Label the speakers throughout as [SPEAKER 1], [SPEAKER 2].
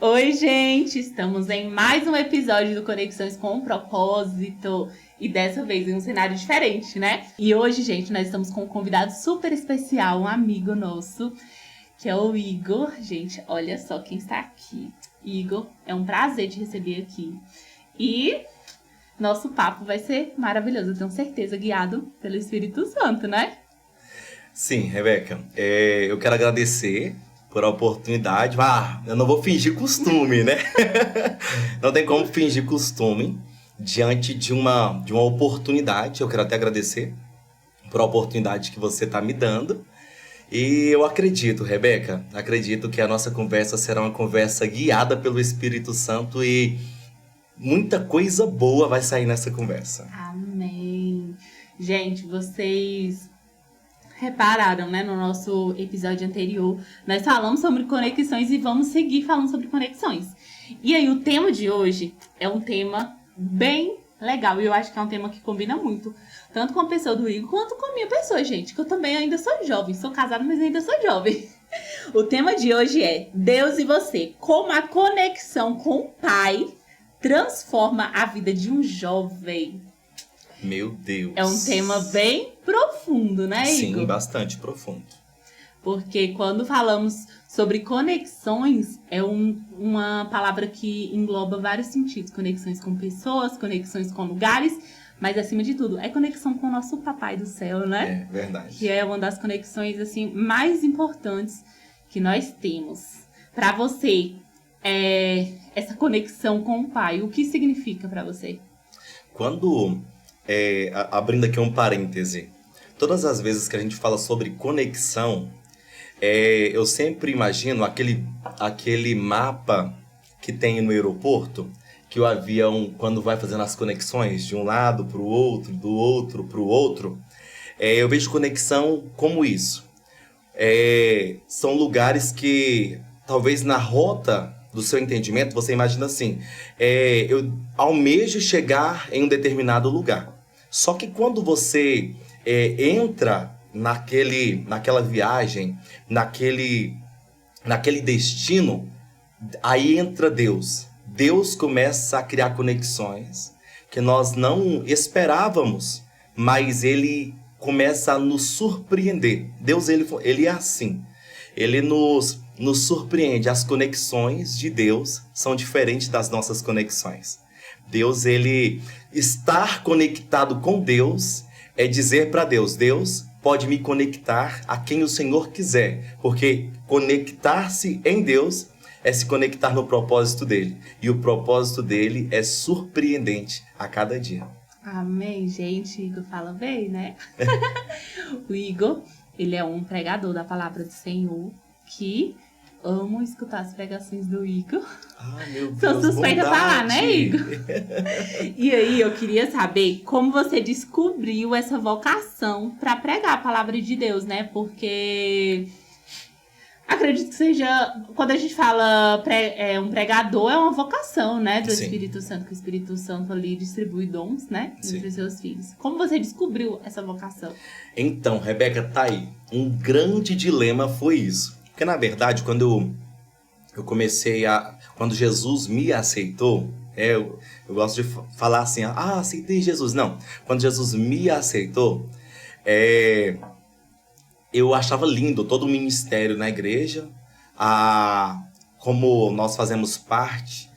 [SPEAKER 1] Oi, gente! Estamos em mais um episódio do Conexões com Propósito e dessa vez em um cenário diferente, né? E hoje, gente, nós estamos com um convidado super especial, um amigo nosso, que é o Igor. Gente, olha só quem está aqui. Igor, é um prazer te receber aqui. E nosso papo vai ser maravilhoso, eu tenho certeza, guiado pelo Espírito Santo, né?
[SPEAKER 2] Sim, Rebeca, eu quero agradecer por a oportunidade. Eu não vou fingir costume, né? Não tem como fingir costume diante de uma oportunidade. Eu quero até agradecer por a oportunidade que você está me dando. E eu acredito, Rebeca, acredito que a nossa conversa será uma conversa guiada pelo Espírito Santo e muita coisa boa vai sair nessa conversa.
[SPEAKER 1] Amém. Gente, vocês repararam, né, no nosso episódio anterior, nós falamos sobre conexões e vamos seguir falando sobre conexões. E aí, o tema de hoje é um tema bem legal e eu acho que é um tema que combina muito, tanto com a pessoa do Igor quanto com a minha pessoa, gente, que eu também ainda sou jovem, sou casada, mas ainda sou jovem. O tema de hoje é Deus e você, como a conexão com o Pai transforma a vida de um jovem.
[SPEAKER 2] Meu Deus.
[SPEAKER 1] É um tema bem profundo, né, Igor?
[SPEAKER 2] Sim, bastante profundo.
[SPEAKER 1] Porque quando falamos sobre conexões, é uma palavra que engloba vários sentidos. Conexões com pessoas, conexões com lugares, mas acima de tudo, é conexão com o nosso Papai do Céu, né?
[SPEAKER 2] É verdade.
[SPEAKER 1] Que é uma das conexões assim mais importantes que nós temos. Para você, essa conexão com o Pai, o que significa para você?
[SPEAKER 2] Quando... abrindo aqui um parêntese, todas as vezes que a gente fala sobre conexão, eu sempre imagino aquele mapa que tem no aeroporto, que o avião, quando vai fazendo as conexões de um lado para o outro, do outro para o outro, eu vejo conexão como isso. São lugares que, talvez na rota do seu entendimento, você imagina assim, eu almejo chegar em um determinado lugar. Só que quando você entra naquela viagem, naquele destino, aí entra Deus. Deus começa a criar conexões que nós não esperávamos, mas Ele começa a nos surpreender. Deus, ele é assim. Ele nos surpreende. As conexões de Deus são diferentes das nossas conexões. Deus, ele estar conectado com Deus é dizer para Deus, Deus pode me conectar a quem o Senhor quiser, porque conectar-se em Deus é se conectar no propósito dele. E o propósito dele é surpreendente a cada dia.
[SPEAKER 1] Amém, gente. Igor fala bem, né? O Igor, ele é um pregador da palavra do Senhor que amo escutar as pregações do Igor.
[SPEAKER 2] Meu Deus,
[SPEAKER 1] sou suspeita a falar, né, Igor? E aí, eu queria saber como você descobriu essa vocação para pregar a palavra de Deus, né? Porque acredito que seja, quando a gente fala um pregador, é uma vocação, né, do
[SPEAKER 2] Sim.
[SPEAKER 1] Espírito Santo, que o Espírito Santo ali distribui dons, né,
[SPEAKER 2] Sim.
[SPEAKER 1] entre os seus filhos. Como você descobriu essa vocação?
[SPEAKER 2] Então, Rebeca, tá aí. Um grande dilema foi isso. Porque, na verdade, quando eu comecei quando Jesus me aceitou, eu gosto de falar assim, aceitei Jesus. Não, quando Jesus me aceitou, eu achava lindo todo o ministério na igreja, como nós fazemos parte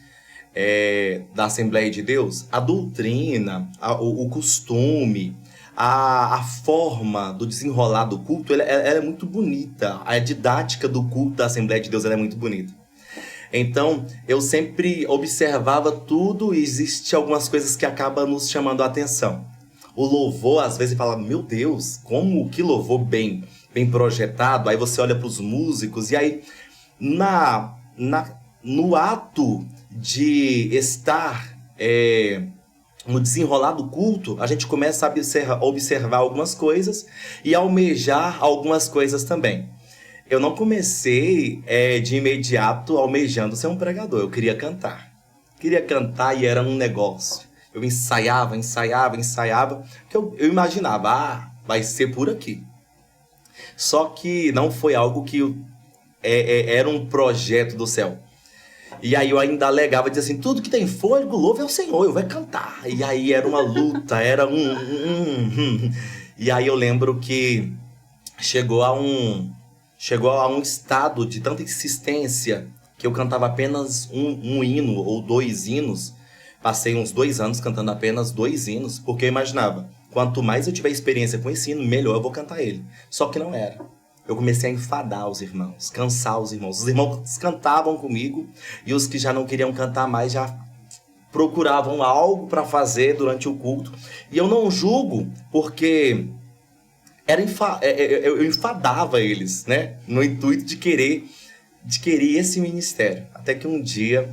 [SPEAKER 2] da Assembleia de Deus, a doutrina, o costume, a forma do desenrolar do culto, ela é muito bonita. A didática do culto da Assembleia de Deus ela é muito bonita. Então, eu sempre observava tudo e existem algumas coisas que acabam nos chamando a atenção. O louvor, às vezes, fala, meu Deus, que louvor bem projetado. Aí você olha para os músicos e aí, no ato de estar no desenrolar do culto, a gente começa a observar algumas coisas e almejar algumas coisas também. Eu não comecei de imediato almejando ser um pregador, eu queria cantar. Queria cantar e era um negócio. Eu ensaiava, porque eu imaginava, vai ser por aqui. Só que não foi algo que era um projeto do céu. E aí eu ainda alegava, dizia assim, tudo que tem fôlego, louve ao Senhor, eu vou cantar. E aí era uma luta, era E aí eu lembro que chegou a um estado de tanta insistência que eu cantava apenas um hino ou 2 hinos. Passei uns 2 anos cantando apenas 2 hinos, porque eu imaginava, quanto mais eu tiver experiência com esse hino, melhor eu vou cantar ele. Só que não era. Eu comecei a enfadar os irmãos, cansar os irmãos. Os irmãos cantavam comigo e os que já não queriam cantar mais já procuravam algo para fazer durante o culto. E eu não julgo, porque eu enfadava eles, né? No intuito de querer esse ministério. Até que um dia,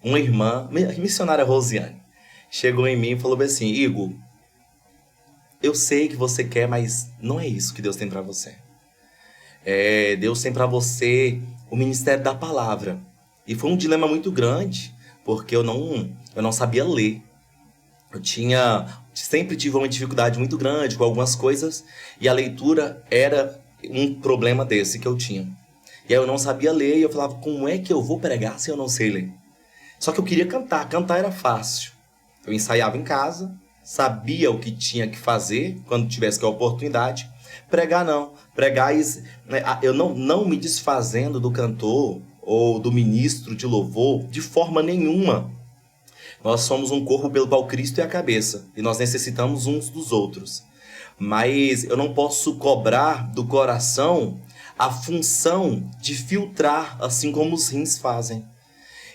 [SPEAKER 2] uma irmã, missionária Rosiane, chegou em mim e falou assim, Igor, eu sei que você quer, mas não é isso que Deus tem para você. Deus tem para você o ministério da palavra. E foi um dilema muito grande, porque eu não sabia ler. Sempre tive uma dificuldade muito grande com algumas coisas, e a leitura era um problema desse que eu tinha. E aí eu não sabia ler, e eu falava, como é que eu vou pregar se eu não sei ler? Só que eu queria cantar era fácil. Eu ensaiava em casa, sabia o que tinha que fazer quando tivesse a oportunidade. Pregar não. Pregar, eu não me desfazendo do cantor ou do ministro de louvor de forma nenhuma. Nós somos um corpo pelo qual Cristo é a cabeça e nós necessitamos uns dos outros. Mas eu não posso cobrar do coração a função de filtrar, assim como os rins fazem.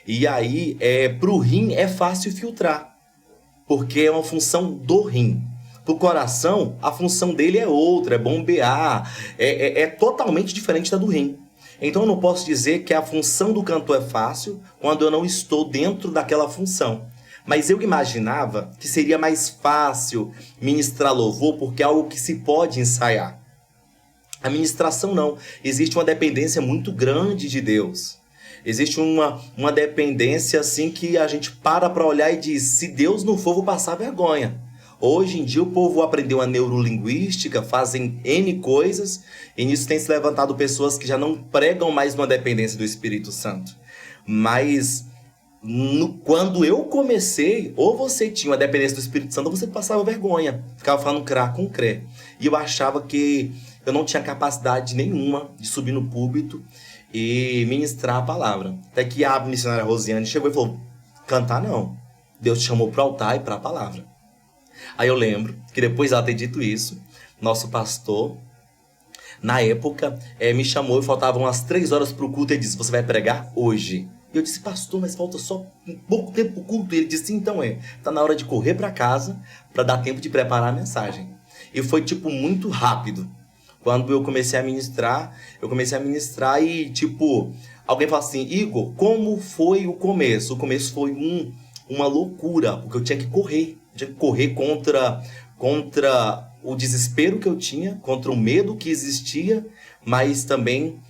[SPEAKER 2] E aí, para o rim é fácil filtrar, porque é uma função do rim. Para o coração, a função dele é outra, é bombear, é totalmente diferente da do rim. Então eu não posso dizer que a função do cantor é fácil quando eu não estou dentro daquela função. Mas eu imaginava que seria mais fácil ministrar louvor porque é algo que se pode ensaiar. A ministração não. Existe uma dependência muito grande de Deus. Existe uma dependência assim que a gente para olhar e diz, se Deus não for, vou passar vergonha. Hoje em dia o povo aprendeu a neurolinguística, fazem N coisas, e nisso tem se levantado pessoas que já não pregam mais numa dependência do Espírito Santo. Mas quando eu comecei, ou você tinha uma dependência do Espírito Santo, ou você passava vergonha. Ficava falando crá com cré. E eu achava que eu não tinha capacidade nenhuma de subir no púlpito e ministrar a palavra. Até que a missionária Rosiane chegou e falou, cantar não. Deus te chamou para o altar e para a palavra. Aí eu lembro que depois ela ter dito isso, nosso pastor, na época, me chamou e faltavam umas 3 horas para o culto e disse, você vai pregar hoje? E eu disse, pastor, mas falta só um pouco tempo para o culto. E ele disse, então tá na hora de correr para casa para dar tempo de preparar a mensagem. E foi muito rápido. Quando eu comecei a ministrar e alguém falou assim, Igor, como foi o começo? O começo foi uma loucura, porque eu tinha que correr. Eu tinha que correr contra o desespero que eu tinha, contra o medo que existia, mas também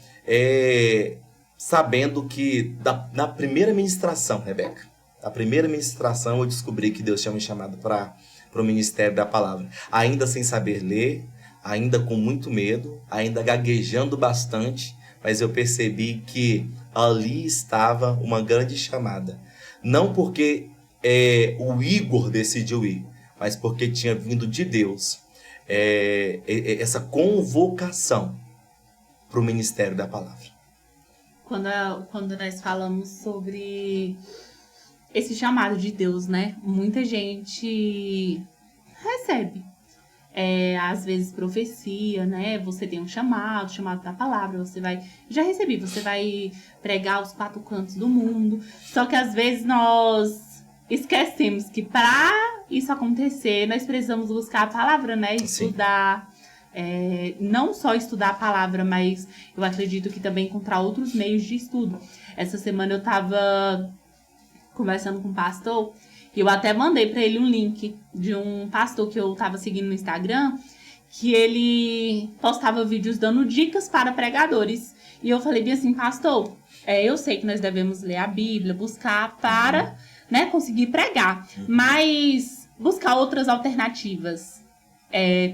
[SPEAKER 2] sabendo que na primeira ministração, Rebeca, na primeira ministração eu descobri que Deus tinha me chamado para o ministério da palavra. Ainda sem saber ler, ainda com muito medo, ainda gaguejando bastante, mas eu percebi que ali estava uma grande chamada. Não porque o Igor decidiu ir, mas porque tinha vindo de Deus essa convocação para o ministério da palavra.
[SPEAKER 1] Quando nós falamos sobre esse chamado de Deus, né? Muita gente recebe. Às vezes profecia, né? Você tem um chamado da palavra, você vai pregar aos 4 cantos do mundo. Só que às vezes nós esquecemos que para isso acontecer, nós precisamos buscar a palavra, né? Estudar. Não só estudar a palavra, mas eu acredito que também encontrar outros meios de estudo. Essa semana eu estava conversando com um pastor e eu até mandei para ele um link de um pastor que eu estava seguindo no Instagram, que ele postava vídeos dando dicas para pregadores. E eu falei bem assim, pastor, eu sei que nós devemos ler a Bíblia, buscar para conseguir pregar, mas buscar outras alternativas.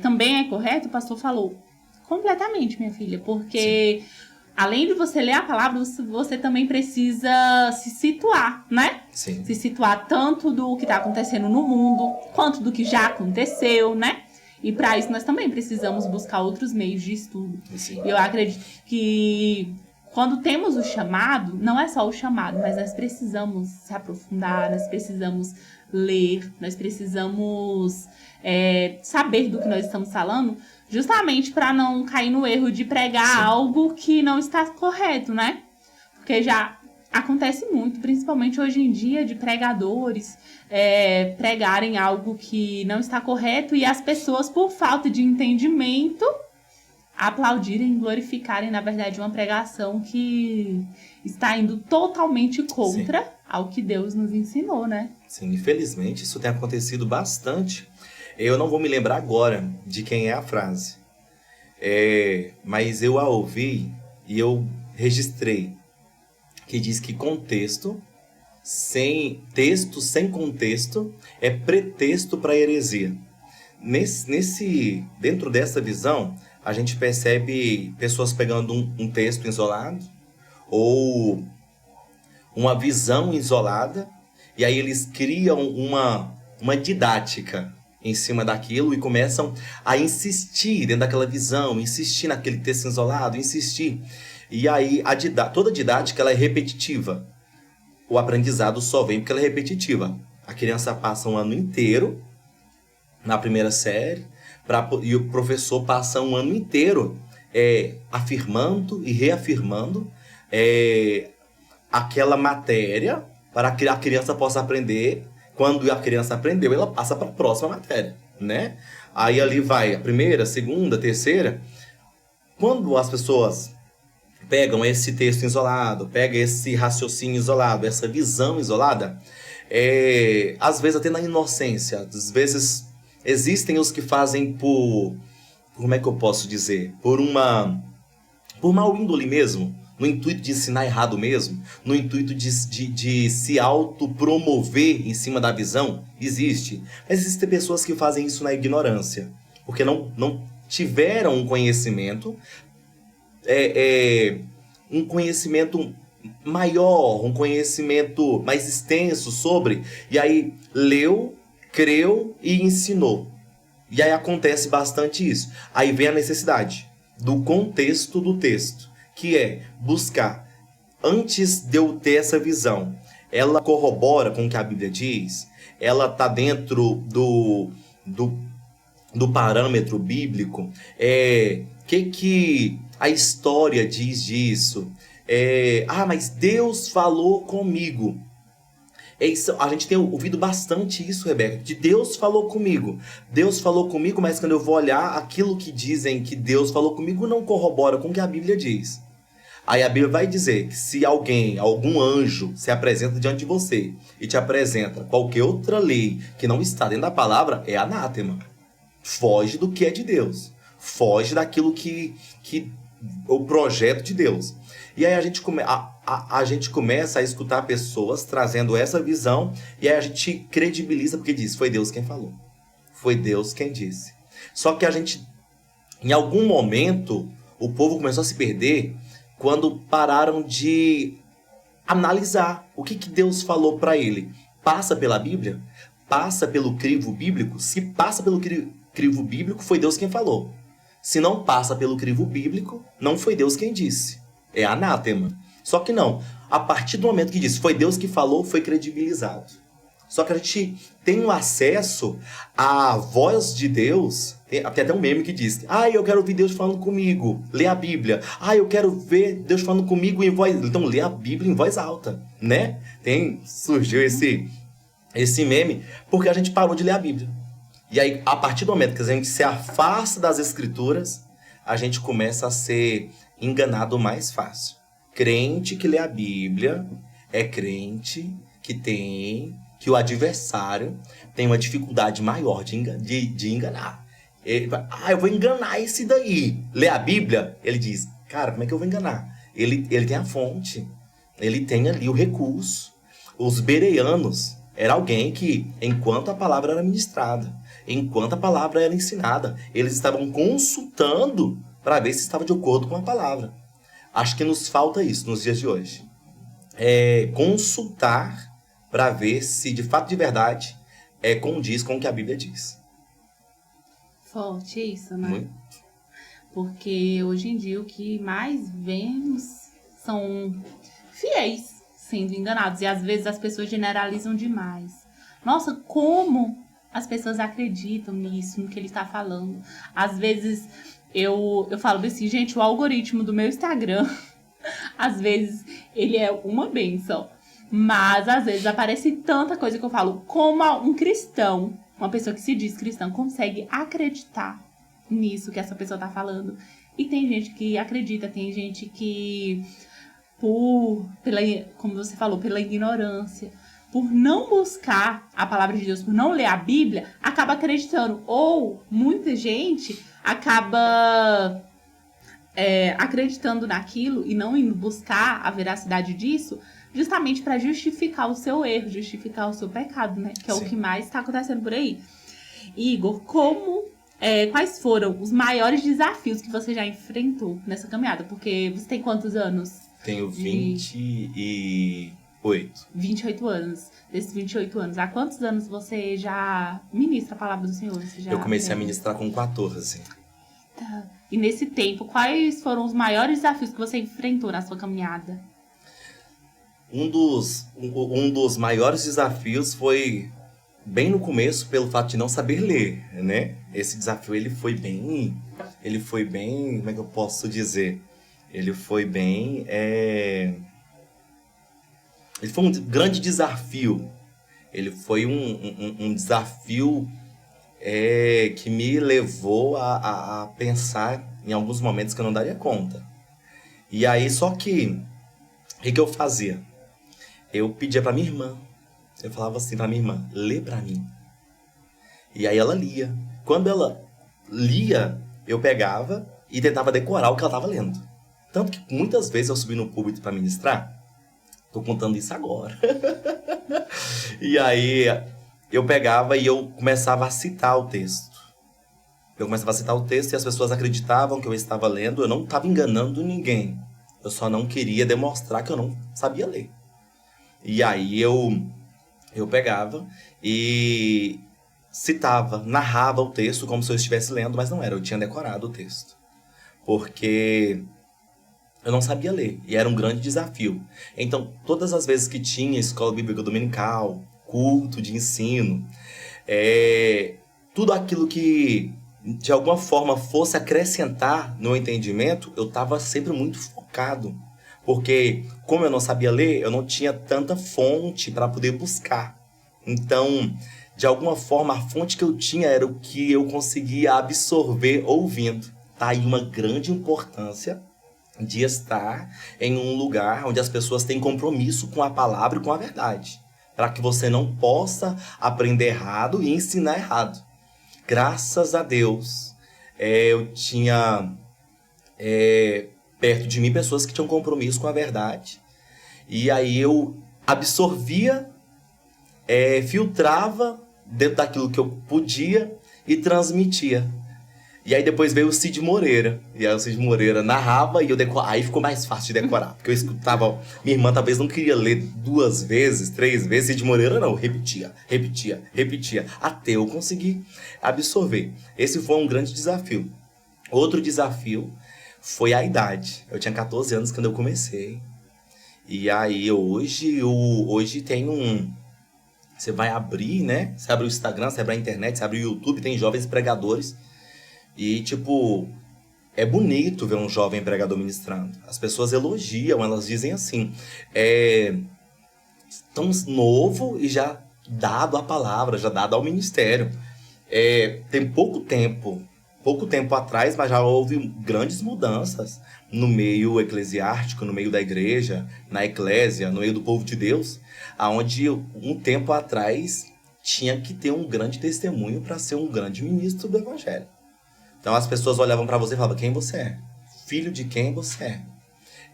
[SPEAKER 1] Também é correto? O pastor falou, completamente, minha filha, porque além de você ler a palavra, você também precisa se situar, né?
[SPEAKER 2] Sim.
[SPEAKER 1] Se situar tanto do que está acontecendo no mundo, quanto do que já aconteceu, né? E para isso nós também precisamos buscar outros meios de estudo.
[SPEAKER 2] Sim.
[SPEAKER 1] Eu acredito que quando temos o chamado, não é só o chamado, mas nós precisamos se aprofundar, nós precisamos ler, nós precisamos saber do que nós estamos falando, justamente para não cair no erro de pregar
[SPEAKER 2] Sim.
[SPEAKER 1] algo que não está correto, né? Porque já acontece muito, principalmente hoje em dia, de pregadores pregarem algo que não está correto e as pessoas, por falta de entendimento, aplaudirem e glorificarem, na verdade, uma pregação que está indo totalmente contra
[SPEAKER 2] Sim.
[SPEAKER 1] ao que Deus nos ensinou, né?
[SPEAKER 2] Sim, infelizmente isso tem acontecido bastante. Eu não vou me lembrar agora de quem é a frase, mas eu a ouvi e eu registrei, que diz que texto sem contexto é pretexto para heresia. Dentro dessa visão, a gente percebe pessoas pegando um texto isolado ou uma visão isolada, e aí eles criam uma didática em cima daquilo e começam a insistir dentro daquela visão, insistir naquele texto isolado, insistir. E aí toda didática ela é repetitiva. O aprendizado só vem porque ela é repetitiva. A criança passa um ano inteiro na primeira série, e o professor passa um ano inteiro afirmando e reafirmando aquela matéria para que a criança possa aprender. Quando a criança aprendeu, ela passa para a próxima matéria, né? Aí ali vai a primeira, segunda, terceira. Quando as pessoas pegam esse texto isolado, pegam esse raciocínio isolado, essa visão isolada, às vezes até na inocência, às vezes existem os que fazem como é que eu posso dizer? Por mau índole mesmo, no intuito de ensinar errado mesmo, no intuito de se autopromover em cima da visão, existe. Mas existem pessoas que fazem isso na ignorância, porque não tiveram um conhecimento, um conhecimento maior, um conhecimento mais extenso sobre, e aí leu, creu e ensinou. E aí acontece bastante isso. Aí vem a necessidade do contexto do texto, que é buscar, antes de eu ter essa visão, ela corrobora com o que a Bíblia diz? Ela está dentro do parâmetro bíblico? Que a história diz disso? Mas Deus falou comigo. A gente tem ouvido bastante isso, Rebeca, de Deus falou comigo. Deus falou comigo, mas quando eu vou olhar, aquilo que dizem que Deus falou comigo não corrobora com o que a Bíblia diz. Aí a Bíblia vai dizer que se algum anjo se apresenta diante de você e te apresenta qualquer outra lei que não está dentro da palavra, é anátema. Foge do que é de Deus. Foge daquilo que o projeto de Deus. E aí a gente começa a escutar pessoas trazendo essa visão, e aí a gente credibiliza porque diz, foi Deus quem falou. Foi Deus quem disse. Só que em algum momento, o povo começou a se perder quando pararam de analisar o que Deus falou para ele. Passa pela Bíblia? Passa pelo crivo bíblico? Se passa pelo crivo bíblico, foi Deus quem falou. Se não passa pelo crivo bíblico, não foi Deus quem disse. É anátema. Só que não. A partir do momento que disse foi Deus que falou, foi credibilizado. Só que a gente tem um acesso à voz de Deus. Tem até um meme que diz, eu quero ouvir Deus falando comigo, lê a Bíblia. Eu quero ver Deus falando comigo em voz... Então lê a Bíblia em voz alta, né? Surgiu esse meme porque a gente parou de ler a Bíblia. E aí, a partir do momento que a gente se afasta das Escrituras, a gente começa a ser enganado mais fácil. Crente que lê a Bíblia é crente que o adversário tem uma dificuldade maior de enganar. Eu vou enganar esse daí. Lê a Bíblia, ele diz, cara, como é que eu vou enganar? Ele tem a fonte, ele tem ali o recurso. Os bereanos era alguém que, enquanto a palavra era ministrada, enquanto a palavra era ensinada, eles estavam consultando para ver se estava de acordo com a palavra. acho que nos falta isso nos dias de hoje. É consultar para ver se de fato, de verdade, condiz com o que a Bíblia diz.
[SPEAKER 1] Forte isso, né?
[SPEAKER 2] Muito.
[SPEAKER 1] Porque hoje em dia o que mais vemos são fiéis sendo enganados. E às vezes as pessoas generalizam demais. Nossa, como as pessoas acreditam nisso, no que ele está falando. Às vezes eu falo assim, gente, o algoritmo do meu Instagram, às vezes ele é uma bênção. Mas às vezes aparece tanta coisa que eu falo, como um cristão, uma pessoa que se diz cristã, consegue acreditar nisso que essa pessoa tá falando. E tem gente que acredita, tem gente que, como você falou, pela ignorância, por não buscar a palavra de Deus, por não ler a Bíblia, acaba acreditando. Ou muita gente acaba acreditando naquilo e não indo buscar a veracidade disso, justamente para justificar o seu erro, justificar o seu pecado, né? Que é Sim. O que mais está acontecendo por aí. Igor, quais foram os maiores desafios que você já enfrentou nessa caminhada? Porque você tem quantos anos?
[SPEAKER 2] Tenho 28.
[SPEAKER 1] 28 anos. Desses 28 anos, há quantos anos você já ministra a palavra do Senhor?
[SPEAKER 2] Eu comecei a ministrar com 14.
[SPEAKER 1] Tá. E nesse tempo, quais foram os maiores desafios que você enfrentou na sua caminhada?
[SPEAKER 2] Um dos maiores desafios foi bem no começo, pelo fato de não saber ler, né? Esse desafio, ele foi bem, como é que eu posso dizer? Ele foi um grande desafio. Ele foi um desafio que me levou a pensar em alguns momentos que eu não daria conta. E aí, só que, o que eu fazia? Eu pedia pra minha irmã. Eu falava assim pra minha irmã, lê pra mim. E aí ela lia. Quando ela lia, eu pegava e tentava decorar o que ela tava lendo. Tanto que muitas vezes eu subi no púlpito pra ministrar. Tô contando isso agora. E aí eu pegava e eu começava a citar o texto. Eu começava a citar o texto e as pessoas acreditavam que eu estava lendo. Eu não estava enganando ninguém. Eu só não queria demonstrar que eu não sabia ler. E aí eu pegava e citava, narrava o texto como se eu estivesse lendo, mas não era, eu tinha decorado o texto. Porque eu não sabia ler, e era um grande desafio. Então, todas as vezes que tinha escola bíblica dominical, culto de ensino, tudo aquilo que de alguma forma fosse acrescentar no entendimento, eu estava sempre muito focado. Porque, como eu não sabia ler, eu não tinha tanta fonte para poder buscar. Então, de alguma forma, a fonte que eu tinha era o que eu conseguia absorver ouvindo. Tá aí uma grande importância de estar em um lugar onde as pessoas têm compromisso com a palavra e com a verdade. Para que você não possa aprender errado e ensinar errado. Graças a Deus, eu tinha perto de mim pessoas que tinham compromisso com a verdade. E aí eu absorvia, filtrava dentro daquilo que eu podia e transmitia. E aí depois veio o Cid Moreira. E aí o Cid Moreira narrava e eu decorava. Aí ficou mais fácil de decorar. Porque eu escutava... Minha irmã talvez não queria ler 2 vezes, 3 vezes. Cid Moreira não. Repetia. Até eu conseguir absorver. Esse foi um grande desafio. Outro desafio foi a idade. Eu tinha 14 anos quando eu comecei. E aí hoje tem um... Você vai abrir, né? Você abre o Instagram, você abre a internet, você abre o YouTube, tem jovens pregadores. E, é bonito ver um jovem pregador ministrando. As pessoas elogiam, elas dizem assim, tão novo e já dado a palavra, já dado ao ministério. Tem pouco tempo atrás, mas já houve grandes mudanças no meio eclesiástico, no meio da igreja, na eclésia, no meio do povo de Deus, aonde um tempo atrás tinha que ter um grande testemunho para ser um grande ministro do evangelho. Então as pessoas olhavam para você e falavam, quem você é? Filho de quem você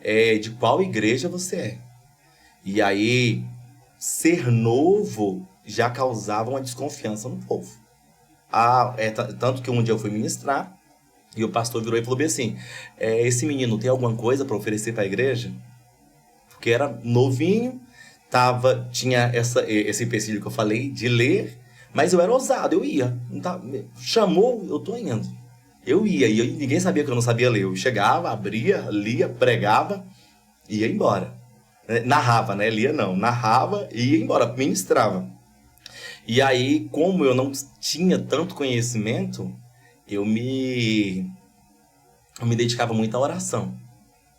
[SPEAKER 2] é? De qual igreja você é? E aí, ser novo já causava uma desconfiança no povo. Tanto que um dia eu fui ministrar, E o pastor virou e falou bem assim, esse menino tem alguma coisa para oferecer para a igreja? Porque era novinho, tinha esse empecilho que eu falei de ler, mas eu era ousado, eu ia. Não tá, chamou, eu tô indo. Eu ia, e ninguém sabia que eu não sabia ler. Eu chegava, abria, lia, pregava e ia embora. Narrava, né? Lia não, narrava e ia embora, ministrava. E aí, como eu não tinha tanto conhecimento, eu me dedicava muito à oração.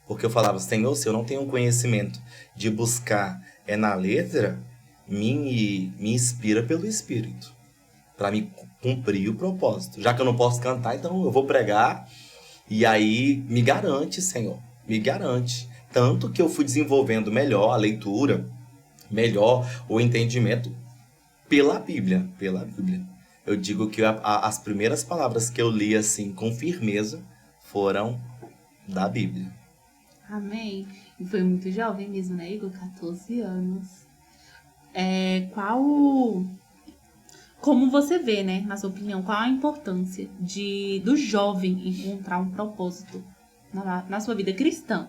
[SPEAKER 2] Porque eu falava, Senhor, se eu não tenho conhecimento de buscar na letra, me inspira pelo Espírito. Para me cumprir o propósito. Já que eu não posso cantar, então eu vou pregar. E aí, me garante, Senhor. Me garante. Tanto que eu fui desenvolvendo melhor a leitura, melhor o entendimento pela Bíblia. Pela Bíblia. Eu digo que as primeiras palavras que eu li assim com firmeza foram da Bíblia.
[SPEAKER 1] Amém. E foi muito jovem mesmo, né, Igor? 14 anos. Como você vê, né, na sua opinião, qual a importância do jovem encontrar um propósito na sua vida cristã?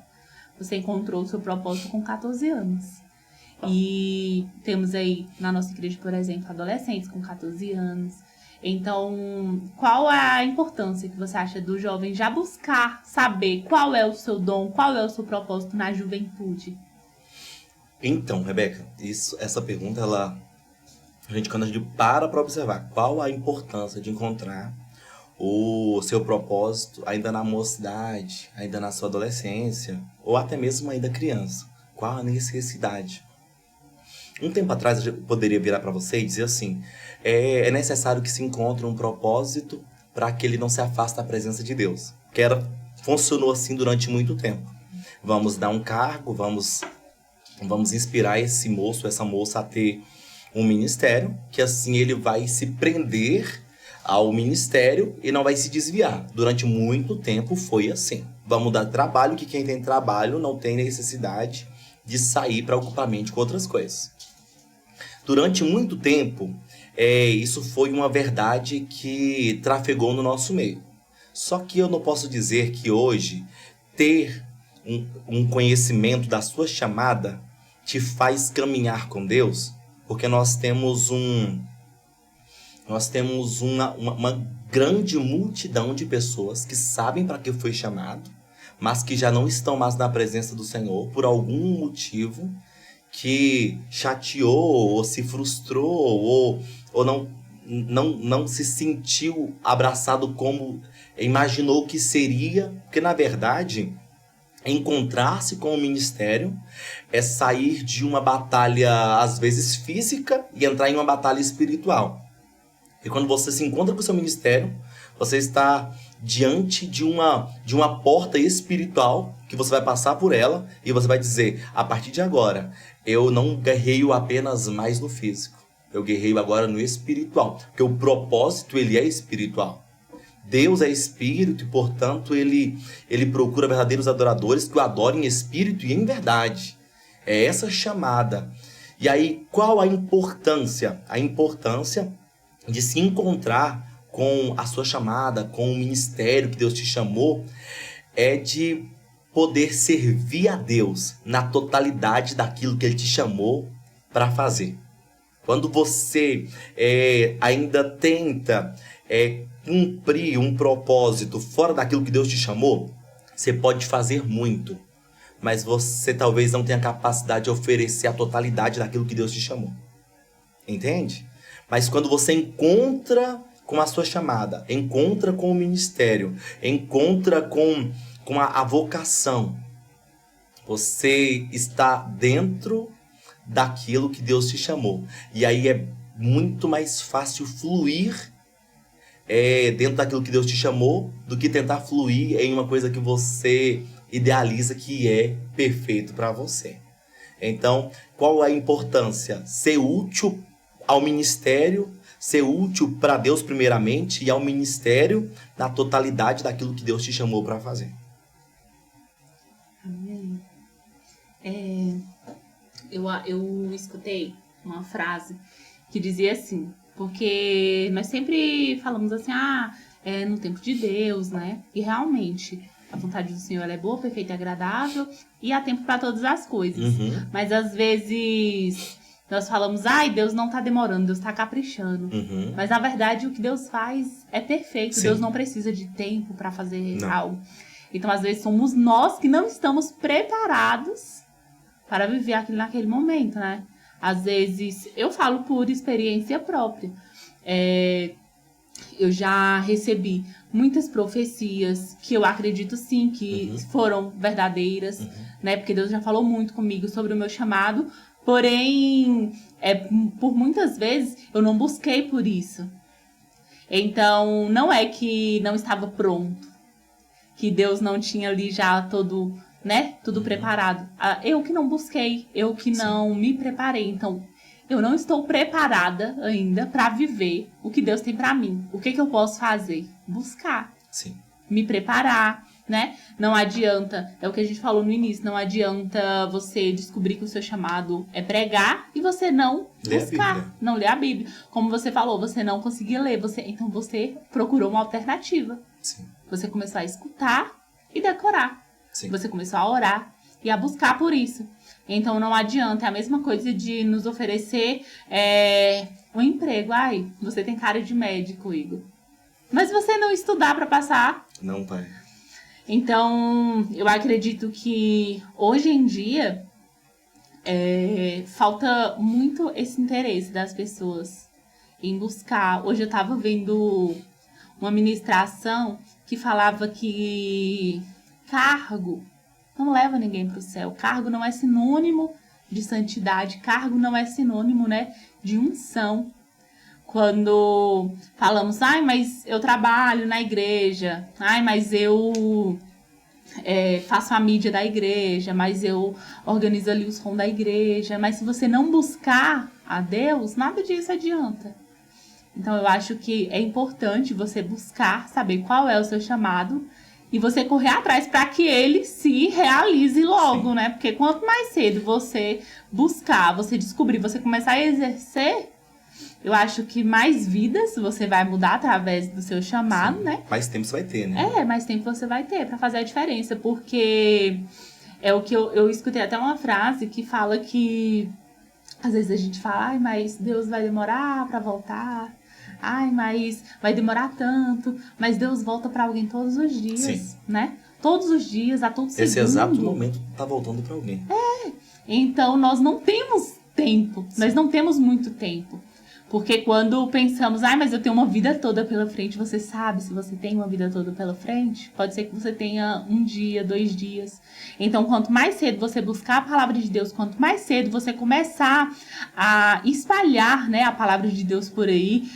[SPEAKER 1] Você encontrou o seu propósito com 14 anos. E temos aí, na nossa igreja, por exemplo, adolescentes com 14 anos. Então, qual é a importância que você acha do jovem já buscar saber qual é o seu dom, qual é o seu propósito na juventude?
[SPEAKER 2] Então, Rebeca, essa pergunta, quando a gente para observar qual a importância de encontrar o seu propósito ainda na mocidade, ainda na sua adolescência, ou até mesmo ainda criança, qual a necessidade? Um tempo atrás eu poderia virar para você e dizer assim, é necessário que se encontre um propósito para que ele não se afaste da presença de Deus. Funcionou assim durante muito tempo. Vamos dar um cargo, vamos inspirar esse moço, essa moça a ter um ministério, que assim ele vai se prender ao ministério e não vai se desviar. Durante muito tempo foi assim. Vamos dar trabalho, que quem tem trabalho não tem necessidade de sair para ocupar a mente com outras coisas. Durante muito tempo, isso foi uma verdade que trafegou no nosso meio. Só que eu não posso dizer que hoje ter um conhecimento da sua chamada te faz caminhar com Deus, porque nós temos uma grande multidão de pessoas que sabem para que foi chamado, mas que já não estão mais na presença do Senhor por algum motivo que chateou ou se frustrou ou não se sentiu abraçado como imaginou que seria, porque na verdade encontrar-se com o ministério é sair de uma batalha às vezes física e entrar em uma batalha espiritual. E quando você se encontra com o seu ministério, você está diante de uma porta espiritual que você vai passar por ela e você vai dizer, a partir de agora, eu não guerreio apenas mais no físico. Eu guerreio agora no espiritual, porque o propósito ele é espiritual. Deus é espírito e, portanto, ele procura verdadeiros adoradores que o adorem em espírito e em verdade. É essa chamada. E aí, qual a importância? A importância de se encontrar com a sua chamada, com o ministério que Deus te chamou, é de poder servir a Deus na totalidade daquilo que Ele te chamou para fazer. Quando você ainda tenta cumprir um propósito fora daquilo que Deus te chamou, você pode fazer muito, mas você talvez não tenha capacidade de oferecer a totalidade daquilo que Deus te chamou. Entende? Mas quando você encontra com a sua chamada, encontra com o ministério, encontra com a vocação, você está dentro daquilo que Deus te chamou. E aí é muito mais fácil fluir dentro daquilo que Deus te chamou do que tentar fluir em uma coisa que você idealiza que é perfeito para você. Então, qual a importância? Ser útil ao ministério, ser útil para Deus primeiramente e ao ministério na totalidade daquilo que Deus te chamou para fazer.
[SPEAKER 1] Amém. Eu escutei uma frase que dizia assim, porque nós sempre falamos assim, no tempo de Deus, né? E realmente, a vontade do Senhor ela é boa, perfeita e agradável, e há tempo para todas as coisas. Mas às vezes nós falamos, ai, Deus não tá demorando, Deus tá caprichando. Mas na verdade o que Deus faz é perfeito. Sim. Deus não precisa de tempo para fazer algo. Então às vezes somos nós que não estamos preparados para viver aquilo naquele momento, né? Às vezes, eu falo por experiência própria. Eu já recebi muitas profecias que eu acredito sim que foram verdadeiras, né? Porque Deus já falou muito comigo sobre o meu chamado. Porém, por muitas vezes, eu não busquei por isso. Então, não é que não estava pronto. Que Deus não tinha ali já todo, né? Tudo preparado. Eu que não busquei. Eu que não me preparei. Então, eu não estou preparada ainda para viver o que Deus tem para mim. O que eu posso fazer? Buscar.
[SPEAKER 2] Sim.
[SPEAKER 1] Me preparar, né? Não adianta, é o que a gente falou no início, não adianta você descobrir que o seu chamado é pregar e você não buscar, não ler a Bíblia. Como você falou, você não conseguia ler, então você procurou uma alternativa.
[SPEAKER 2] Sim.
[SPEAKER 1] Você começou a escutar e decorar.
[SPEAKER 2] Sim.
[SPEAKER 1] Você começou a orar e a buscar por isso. Então não adianta, é a mesma coisa de nos oferecer um emprego. Ai, você tem cara de médico, Igor. Mas você não estudar para passar.
[SPEAKER 2] Não vai.
[SPEAKER 1] Então, eu acredito que hoje em dia falta muito esse interesse das pessoas em buscar. Hoje eu estava vendo uma ministração que falava que cargo não leva ninguém para o céu. Cargo não é sinônimo de santidade. Cargo não é sinônimo, né, de unção. Quando falamos, ai, mas eu trabalho na igreja, ai, mas eu faço a mídia da igreja, mas eu organizo ali os sons da igreja, mas se você não buscar a Deus, nada disso adianta. Então eu acho que é importante você buscar, saber qual é o seu chamado e você correr atrás para que ele se realize logo, né? Porque quanto mais cedo você buscar, você descobrir, você começar a exercer, eu acho que mais vidas você vai mudar através do seu chamado, né?
[SPEAKER 2] Mais tempo você vai ter, né?
[SPEAKER 1] Mais tempo você vai ter para fazer a diferença. Porque é o que eu escutei até uma frase que fala que às vezes a gente fala, ai, mas Deus vai demorar para voltar. Ai, mas vai demorar tanto. Mas Deus volta para alguém todos os dias, sim, né? Todos os dias, a todo segundo.
[SPEAKER 2] Esse exato momento tá voltando para alguém.
[SPEAKER 1] Então nós não temos tempo. Sim. Nós não temos muito tempo. Porque quando pensamos, ai, mas eu tenho uma vida toda pela frente, você sabe se você tem uma vida toda pela frente? Pode ser que você tenha 1 dia, 2 dias. Então, quanto mais cedo você buscar a palavra de Deus, quanto mais cedo você começar a espalhar, né, a palavra de Deus por aí,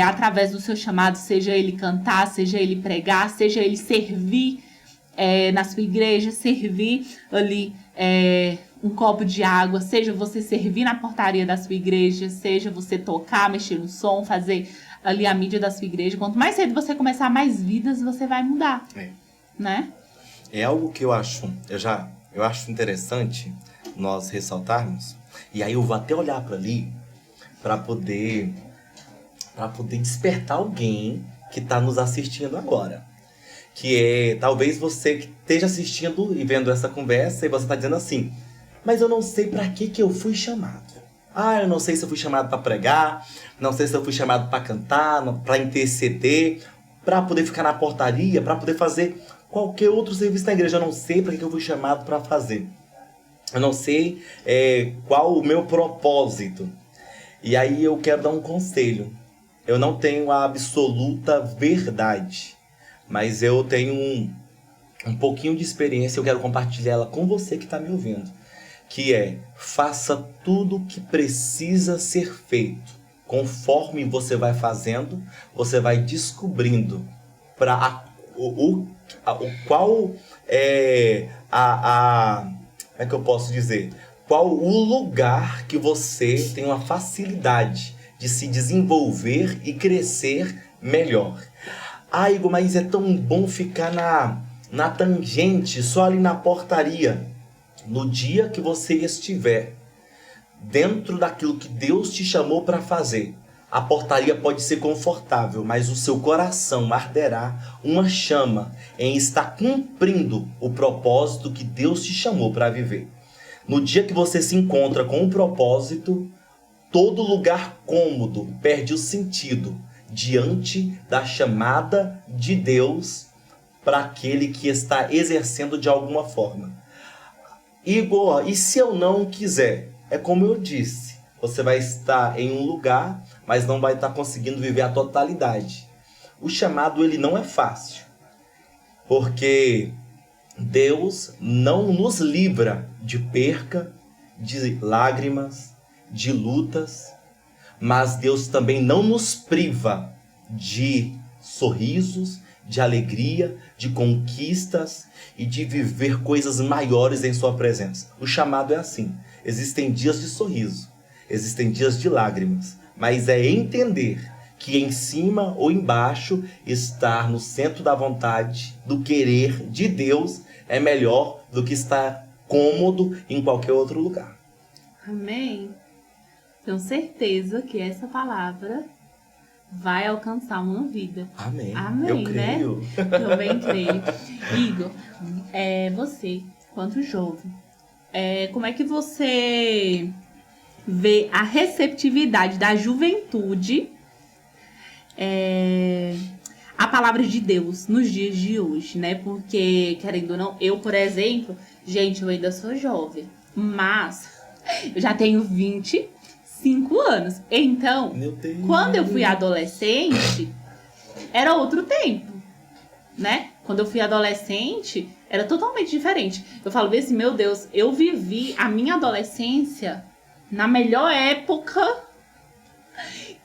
[SPEAKER 1] através do seu chamado, seja ele cantar, seja ele pregar, seja ele servir na sua igreja, servir ali um copo de água, seja você servir na portaria da sua igreja, seja você tocar, mexer no som, fazer ali a mídia da sua igreja. Quanto mais cedo você começar, mais vidas você vai mudar, né?
[SPEAKER 2] É algo que eu acho interessante nós ressaltarmos, e aí eu vou até olhar para ali para poder despertar alguém que está nos assistindo agora. Que talvez você que esteja assistindo e vendo essa conversa e você está dizendo assim, mas eu não sei para que eu fui chamado. Eu não sei se eu fui chamado para pregar, não sei se eu fui chamado para cantar, para interceder, para poder ficar na portaria, para poder fazer qualquer outro serviço na igreja. Eu não sei para que eu fui chamado para fazer. Eu não sei qual o meu propósito. E aí eu quero dar um conselho. Eu não tenho a absoluta verdade, mas eu tenho um pouquinho de experiência, eu quero compartilhar ela com você que está me ouvindo. Que faça tudo o que precisa ser feito. Conforme você vai fazendo, você vai descobrindo qual é como é que eu posso dizer? Qual o lugar que você tem uma facilidade de se desenvolver e crescer melhor. Igor, mas é tão bom ficar na tangente, só ali na portaria. No dia que você estiver dentro daquilo que Deus te chamou para fazer, A portaria pode ser confortável, mas o seu coração arderá uma chama em estar cumprindo o propósito que Deus te chamou para viver. No dia que você se encontra com um propósito, todo lugar cômodo perde o sentido diante da chamada de Deus para aquele que está exercendo de alguma forma. Igor, e se eu não quiser? É como eu disse, você vai estar em um lugar, mas não vai estar conseguindo viver a totalidade. O chamado, ele não é fácil, porque Deus não nos livra de perca, de lágrimas, de lutas, mas Deus também não nos priva de sorrisos, de alegria, de conquistas e de viver coisas maiores em sua presença. O chamado é assim. Existem dias de sorriso, existem dias de lágrimas, mas é entender que em cima ou embaixo, estar no centro da vontade, do querer de Deus, é melhor do que estar cômodo em qualquer outro lugar.
[SPEAKER 1] Amém. Tenho certeza que essa palavra vai alcançar uma vida.
[SPEAKER 2] Amém.
[SPEAKER 1] Amém,
[SPEAKER 2] Eu creio.
[SPEAKER 1] né? Também creio. Igor, você, quanto jovem, como é que você vê a receptividade da juventude a palavra de Deus nos dias de hoje, né? Porque, querendo ou não, eu, por exemplo, gente, eu ainda sou jovem, mas eu já tenho 25 anos. Então, quando eu fui adolescente, era outro tempo, né? Quando eu fui adolescente, era totalmente diferente. Eu falo assim, meu Deus, eu vivi a minha adolescência na melhor época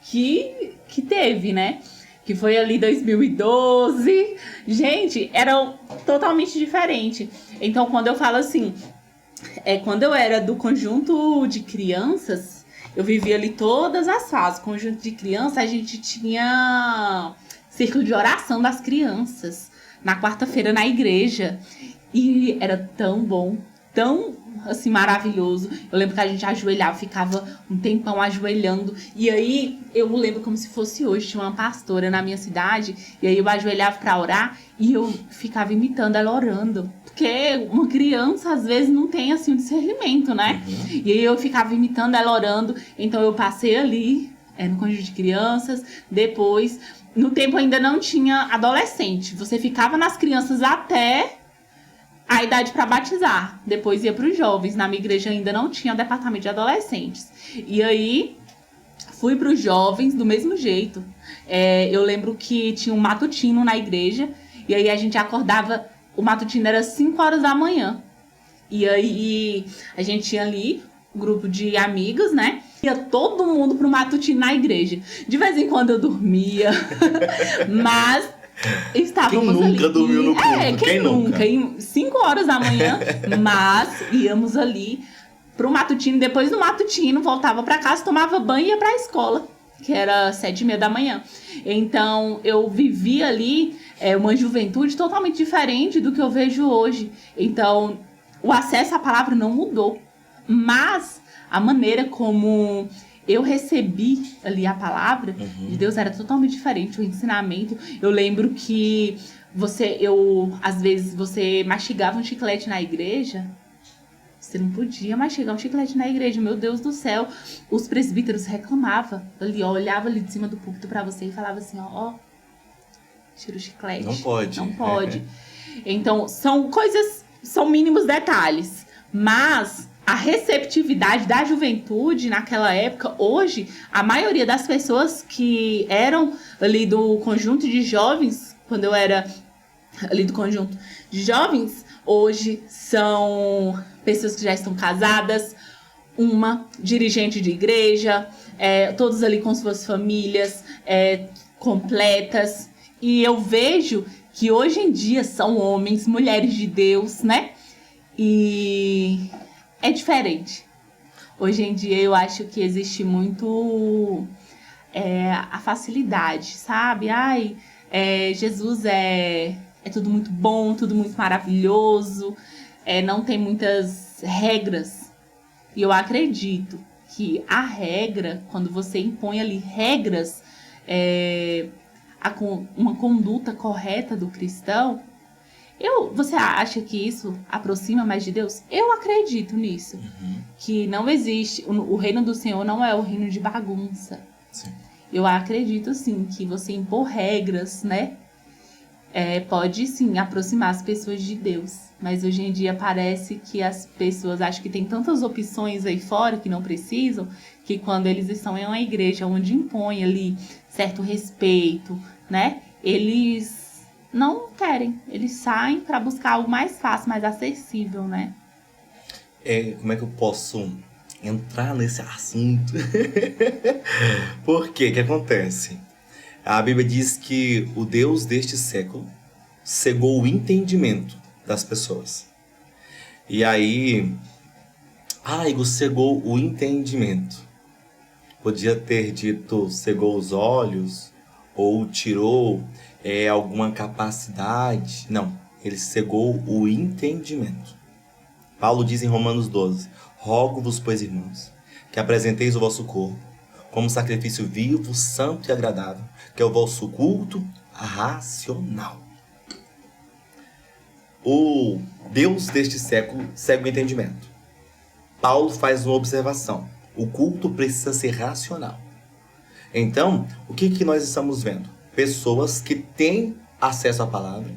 [SPEAKER 1] que teve, né? Que foi ali 2012. Gente, era totalmente diferente. Então, quando eu falo assim, quando eu era do conjunto de crianças, eu vivia ali todas as fases. Conjunto de crianças, a gente tinha círculo de oração das crianças na quarta-feira na igreja. E era tão bom, tão assim maravilhoso. Eu lembro que a gente ajoelhava, ficava um tempão ajoelhando. E aí eu lembro como se fosse hoje, tinha uma pastora na minha cidade, e aí eu ajoelhava para orar e eu ficava imitando ela orando. Porque uma criança às vezes não tem assim um discernimento, né? Uhum. E aí eu ficava imitando ela orando. Então eu passei ali, no conjunto de crianças. Depois, no tempo ainda não tinha adolescente. Você ficava nas crianças até a idade para batizar. Depois ia para os jovens. Na minha igreja ainda não tinha departamento de adolescentes. E aí fui para os jovens do mesmo jeito. Eu lembro que tinha um matutino na igreja. E aí a gente acordava, o matutino era 5 horas da manhã. E aí a gente tinha ali um grupo de amigos, né? Ia todo mundo pro matutino na igreja. De vez em quando eu dormia. Mas estávamos
[SPEAKER 2] quem nunca
[SPEAKER 1] ali.
[SPEAKER 2] Dormiu no culto?
[SPEAKER 1] Quem nunca? 5 horas da manhã, mas íamos ali pro matutino. Depois do matutino, voltava para casa, tomava banho e ia pra escola, que era 7h30 da manhã. Então, eu vivia ali uma juventude totalmente diferente do que eu vejo hoje. Então, o acesso à palavra não mudou, mas a maneira como eu recebi ali a palavra de Deus era totalmente diferente, o ensinamento. Eu lembro que às vezes você mastigava um chiclete na igreja. Você não podia mastigar um chiclete na igreja, meu Deus do céu. Os presbíteros reclamavam ali, olhava ali de cima do púlpito pra você e falava assim, tira o chiclete.
[SPEAKER 2] Não pode.
[SPEAKER 1] Não pode. Então, são mínimos detalhes, mas a receptividade da juventude naquela época, hoje, a maioria das pessoas que eram ali do conjunto de jovens, quando eu era ali do conjunto de jovens, hoje são pessoas que já estão casadas, uma dirigente de igreja, todos ali com suas famílias completas. E eu vejo que hoje em dia são homens, mulheres de Deus, né? E é diferente. Hoje em dia eu acho que existe muito a facilidade, sabe? Jesus é tudo muito bom, tudo muito maravilhoso, não tem muitas regras. E eu acredito que a regra, quando você impõe ali regras, uma conduta correta do cristão, você acha que isso aproxima mais de Deus? Eu acredito nisso. Que não existe, o reino do Senhor não é o reino de bagunça.
[SPEAKER 2] Sim.
[SPEAKER 1] Eu acredito, sim, que você impor regras, né? Pode, sim, aproximar as pessoas de Deus. Mas hoje em dia parece que as pessoas acham que tem tantas opções aí fora que não precisam, que quando eles estão em uma igreja onde impõe ali certo respeito, né? Eles não querem. Eles saem para buscar algo mais fácil, mais acessível, né?
[SPEAKER 2] Como é que eu posso entrar nesse assunto? Por quê? O que acontece? A Bíblia diz que o Deus deste século cegou o entendimento das pessoas. E aí, Igor cegou o entendimento. Podia ter dito cegou os olhos ou tirou alguma capacidade. Não, ele cegou o entendimento. Paulo diz em Romanos 12: rogo-vos, pois, irmãos, que apresenteis o vosso corpo como sacrifício vivo, santo e agradável, que é o vosso culto racional. O Deus deste século cega o entendimento. Paulo faz uma observação: o culto precisa ser racional. Então, o que nós estamos vendo? Pessoas que têm acesso à palavra,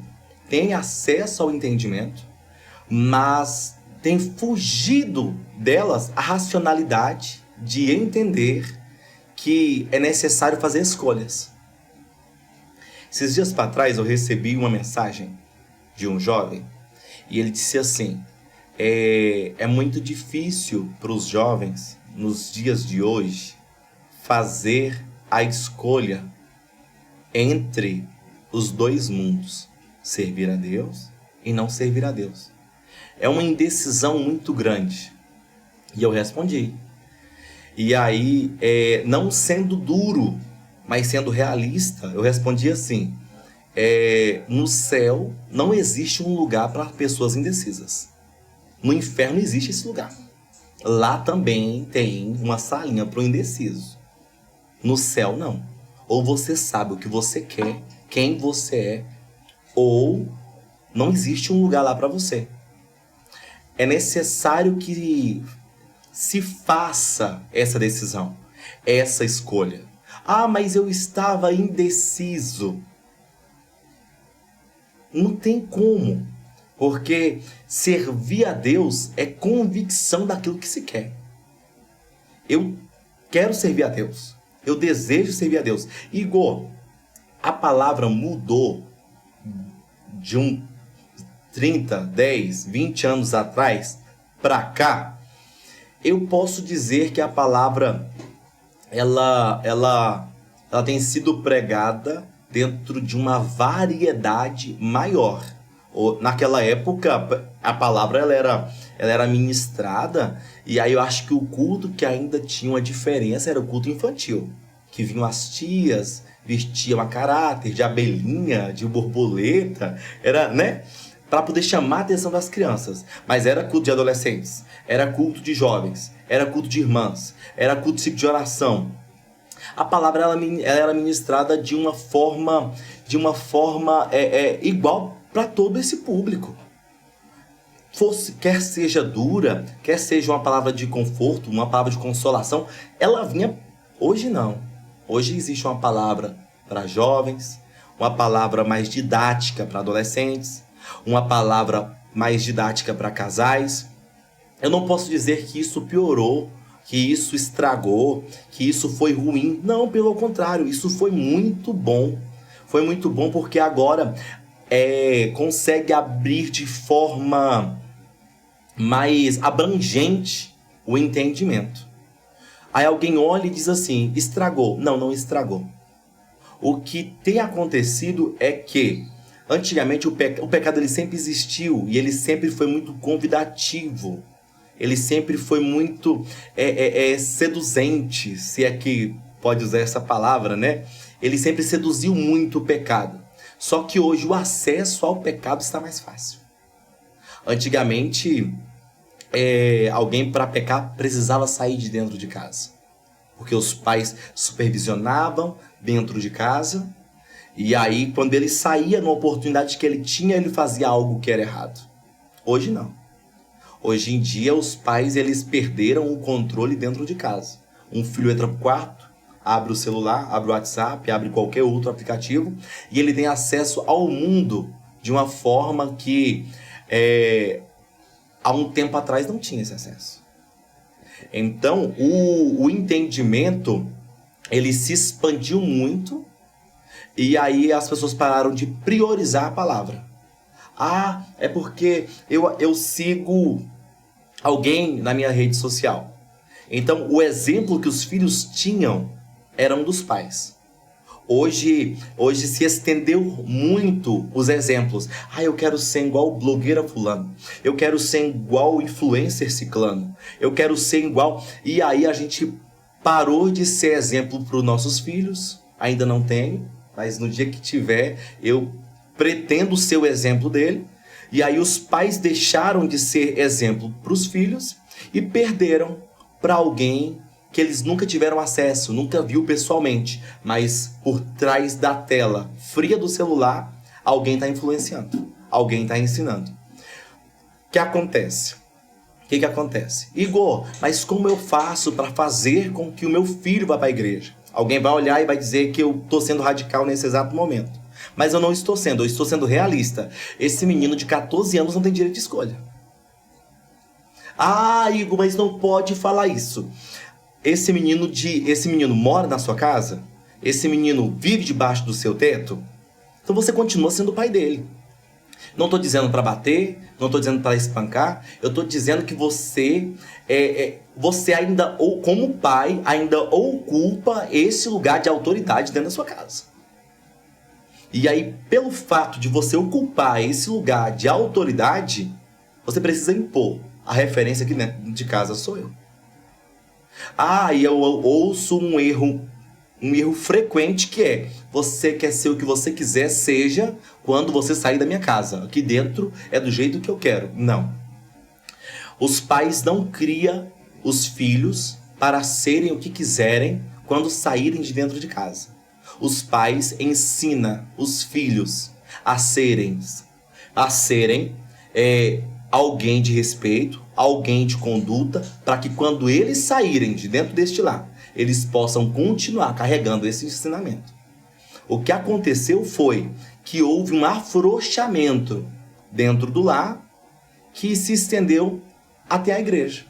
[SPEAKER 2] têm acesso ao entendimento, mas têm fugido delas a racionalidade de entender que é necessário fazer escolhas. Esses dias para trás eu recebi uma mensagem de um jovem e ele disse assim: é muito difícil para os jovens nos dias de hoje fazer a escolha entre os dois mundos, servir a Deus e não servir a Deus. É uma indecisão muito grande. E eu respondi. E aí, não sendo duro, mas sendo realista, eu respondi assim: no céu não existe um lugar para pessoas indecisas. No inferno existe esse lugar. Lá também tem uma salinha para o indeciso. No céu, não. Ou você sabe o que você quer, quem você é, ou não existe um lugar lá para você. É necessário que se faça essa decisão, essa escolha. Mas eu estava indeciso. Não tem como, porque servir a Deus é convicção daquilo que se quer. Eu quero servir a Deus. Eu desejo servir a Deus. Igor, a palavra mudou de 30, 10, 20 anos atrás para cá. Eu posso dizer que a palavra ela tem sido pregada dentro de uma variedade maior. Naquela época, a palavra ela era ministrada, e aí eu acho que o culto que ainda tinha uma diferença era o culto infantil, que vinham as tias, vestiam a caráter de abelhinha, de borboleta, era, né? Para poder chamar a atenção das crianças. Mas era culto de adolescentes, era culto de jovens, era culto de irmãs, era culto de oração. A palavra ela era ministrada de uma forma igual para todo esse público. Quer seja dura, quer seja uma palavra de conforto, uma palavra de consolação, ela vinha. Hoje não. Hoje existe uma palavra para jovens, uma palavra mais didática para adolescentes, uma palavra mais didática para casais. Eu não posso dizer que isso piorou, que isso estragou, que isso foi ruim. Não, pelo contrário, isso foi muito bom. Foi muito bom porque agora consegue abrir de forma mais abrangente o entendimento. Aí alguém olha e diz assim: estragou. Não, não estragou. O que tem acontecido é que antigamente o pecado ele sempre existiu e ele sempre foi muito convidativo. Ele sempre foi muito seduzente, se é que pode usar essa palavra, né? Ele sempre seduziu muito o pecado. Só que hoje o acesso ao pecado está mais fácil. Antigamente, alguém para pecar precisava sair de dentro de casa. Porque os pais supervisionavam dentro de casa. E aí, quando ele saía, numa oportunidade que ele tinha, ele fazia algo que era errado. Hoje não. Hoje em dia, os pais eles perderam o controle dentro de casa. Um filho entra pro quarto, abre o celular, abre o WhatsApp, abre qualquer outro aplicativo e ele tem acesso ao mundo de uma forma que há um tempo atrás não tinha esse acesso. Então, o entendimento ele se expandiu muito e aí as pessoas pararam de priorizar a palavra. Ah, é porque eu sigo alguém na minha rede social. Então, o exemplo que os filhos tinham eram dos pais. Hoje se estendeu muito os exemplos. Ah, eu quero ser igual blogueira fulano. Eu quero ser igual influencer ciclano. Eu quero ser igual... E aí a gente parou de ser exemplo para os nossos filhos. Ainda não tenho, mas no dia que tiver, eu pretendo ser o exemplo dele. E aí os pais deixaram de ser exemplo para os filhos e perderam para alguém que eles nunca tiveram acesso, nunca viu pessoalmente, mas por trás da tela fria do celular, alguém está influenciando, alguém está ensinando. O que acontece? O que acontece? Igor, mas como eu faço para fazer com que o meu filho vá para a igreja? Alguém vai olhar e vai dizer que eu estou sendo radical nesse exato momento. Mas eu não estou sendo, eu estou sendo realista. Esse menino de 14 anos não tem direito de escolha. Ah, Igor, mas não pode falar isso. Esse menino mora na sua casa? Esse menino vive debaixo do seu teto? Então você continua sendo o pai dele. Não estou dizendo para bater, não estou dizendo para espancar, eu estou dizendo que você ainda, ou como pai, ainda ocupa esse lugar de autoridade dentro da sua casa. E aí, pelo fato de você ocupar esse lugar de autoridade, você precisa impor. A referência aqui dentro de casa sou eu. Ah, e eu ouço um erro frequente que é: você quer ser o que você quiser, seja quando você sair da minha casa. Aqui dentro é do jeito que eu quero. Não. Os pais não criam os filhos para serem o que quiserem quando saírem de dentro de casa. Os pais ensinam os filhos a serem alguém de respeito, alguém de conduta, para que quando eles saírem de dentro deste lar, eles possam continuar carregando esse ensinamento. O que aconteceu foi que houve um afrouxamento dentro do lar que se estendeu até a igreja,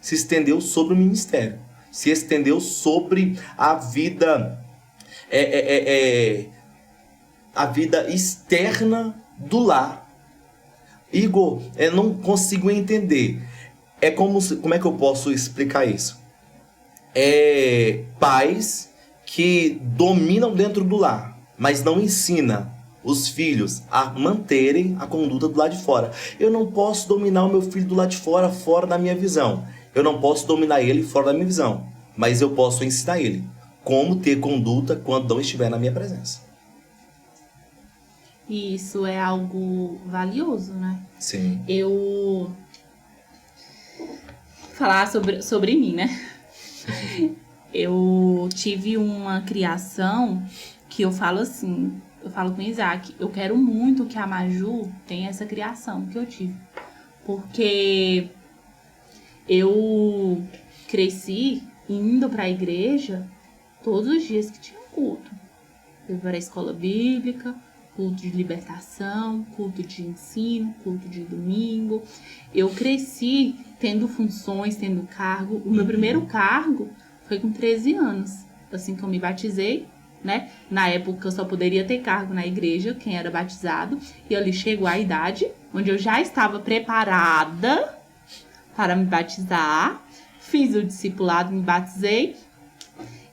[SPEAKER 2] se estendeu sobre o ministério, se estendeu sobre a vida a vida externa do lar. Igor, eu não consigo entender. Como é que eu posso explicar isso? Pais que dominam dentro do lar, mas não ensinam os filhos a manterem a conduta do lado de fora. Eu não posso dominar o meu filho do lado de fora, fora da minha visão. Eu não posso dominar ele fora da minha visão, mas eu posso ensinar ele como ter conduta quando não estiver na minha presença.
[SPEAKER 1] E isso é algo valioso, né?
[SPEAKER 2] Sim.
[SPEAKER 1] Eu falar sobre mim, né? Eu tive uma criação que eu falo assim, eu falo com o Isaac, eu quero muito que a Maju tenha essa criação que eu tive. Porque eu cresci indo para a igreja todos os dias que tinha culto. Eu ia para a escola bíblica, culto de libertação, culto de ensino, culto de domingo. Eu cresci tendo funções, tendo cargo. O meu primeiro cargo foi com 13 anos, assim que eu me batizei, né? Na época eu só poderia ter cargo na igreja, quem era batizado. E ali chegou a idade onde eu já estava preparada para me batizar. Fiz o discipulado, me batizei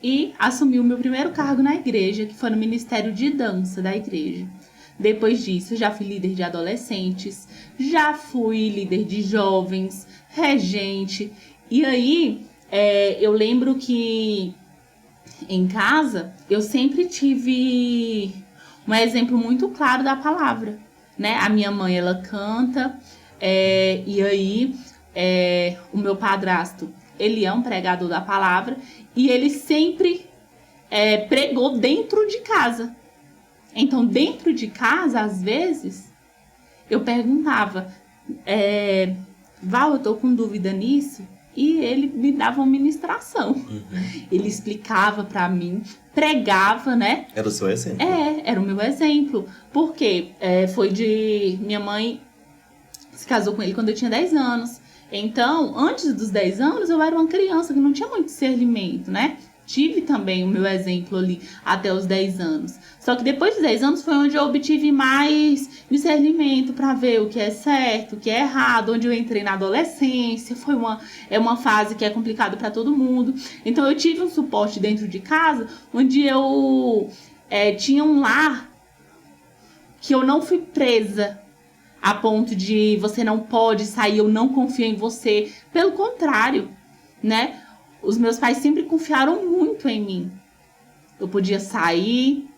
[SPEAKER 1] e assumi o meu primeiro cargo na igreja, que foi no Ministério de Dança da igreja. Depois disso, já fui líder de adolescentes, já fui líder de jovens, regente. E aí, eu lembro que em casa, eu sempre tive um exemplo muito claro da palavra, né? A minha mãe, ela canta, e aí o meu padrasto, ele é um pregador da palavra e ele sempre pregou dentro de casa. Então, dentro de casa, às vezes, eu perguntava, Val, eu tô com dúvida nisso? E ele me dava uma ministração. Ele explicava pra mim, pregava, né?
[SPEAKER 2] Era o seu exemplo.
[SPEAKER 1] Era o meu exemplo. Porque minha mãe se casou com ele quando eu tinha 10 anos. Então, antes dos 10 anos, eu era uma criança que não tinha muito discernimento, né? Tive também o meu exemplo ali até os 10 anos. Só que depois dos 10 anos foi onde eu obtive mais discernimento para ver o que é certo, o que é errado, onde eu entrei na adolescência. É uma fase que é complicada para todo mundo. Então eu tive um suporte dentro de casa, onde eu tinha um lar que eu não fui presa a ponto de você não pode sair, eu não confio em você. Pelo contrário, né? Os meus pais sempre confiaram muito em mim. Eu podia sair,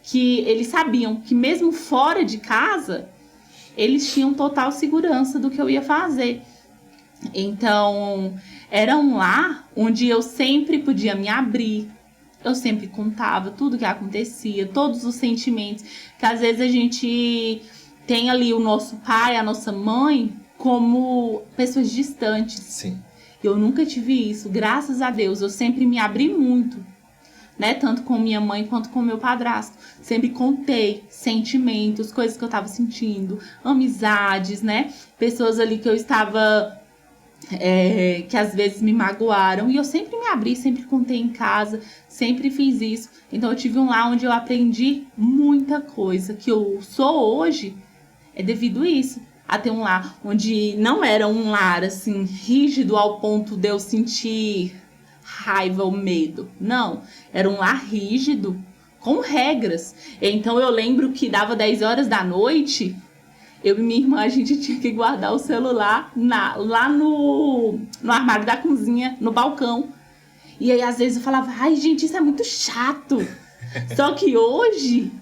[SPEAKER 1] que eles sabiam que mesmo fora de casa, eles tinham total segurança do que eu ia fazer. Então, era um lar onde eu sempre podia me abrir. Eu sempre contava tudo que acontecia, todos os sentimentos. Que às vezes a gente tem ali o nosso pai, a nossa mãe, como pessoas distantes.
[SPEAKER 2] Sim.
[SPEAKER 1] Eu nunca tive isso, graças a Deus. Eu sempre me abri muito, né? Tanto com minha mãe quanto com meu padrasto. Sempre contei sentimentos, coisas que eu estava sentindo, amizades, né? Pessoas ali que eu estava... que às vezes me magoaram. E eu sempre me abri, sempre contei em casa, sempre fiz isso. Então eu tive um lar onde eu aprendi muita coisa. Que eu sou hoje é devido a isso. A ter um lar onde não era um lar assim rígido ao ponto de eu sentir raiva ou medo. Não, era um lar rígido, com regras. Então eu lembro que dava 10 horas da noite, eu e minha irmã, a gente tinha que guardar o celular lá no armário da cozinha, no balcão. E aí às vezes eu falava, ai gente, isso é muito chato. Só que hoje...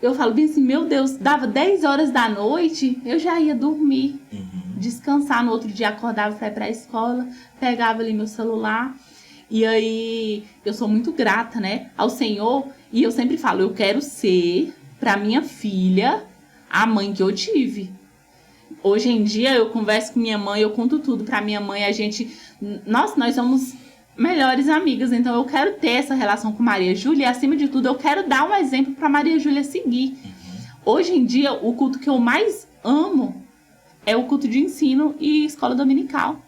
[SPEAKER 1] eu falo bem assim, meu Deus, dava 10 horas da noite, eu já ia dormir, descansar. No outro dia acordava para ir pra escola, pegava ali meu celular. E aí, eu sou muito grata, né, ao Senhor. E eu sempre falo, eu quero ser, pra minha filha, a mãe que eu tive. Hoje em dia, eu converso com minha mãe, eu conto tudo pra minha mãe. A gente, nós somos... melhores amigas, então eu quero ter essa relação com Maria Júlia e, acima de tudo, eu quero dar um exemplo para Maria Júlia seguir. Hoje em dia, o culto que eu mais amo é o culto de ensino e escola dominical.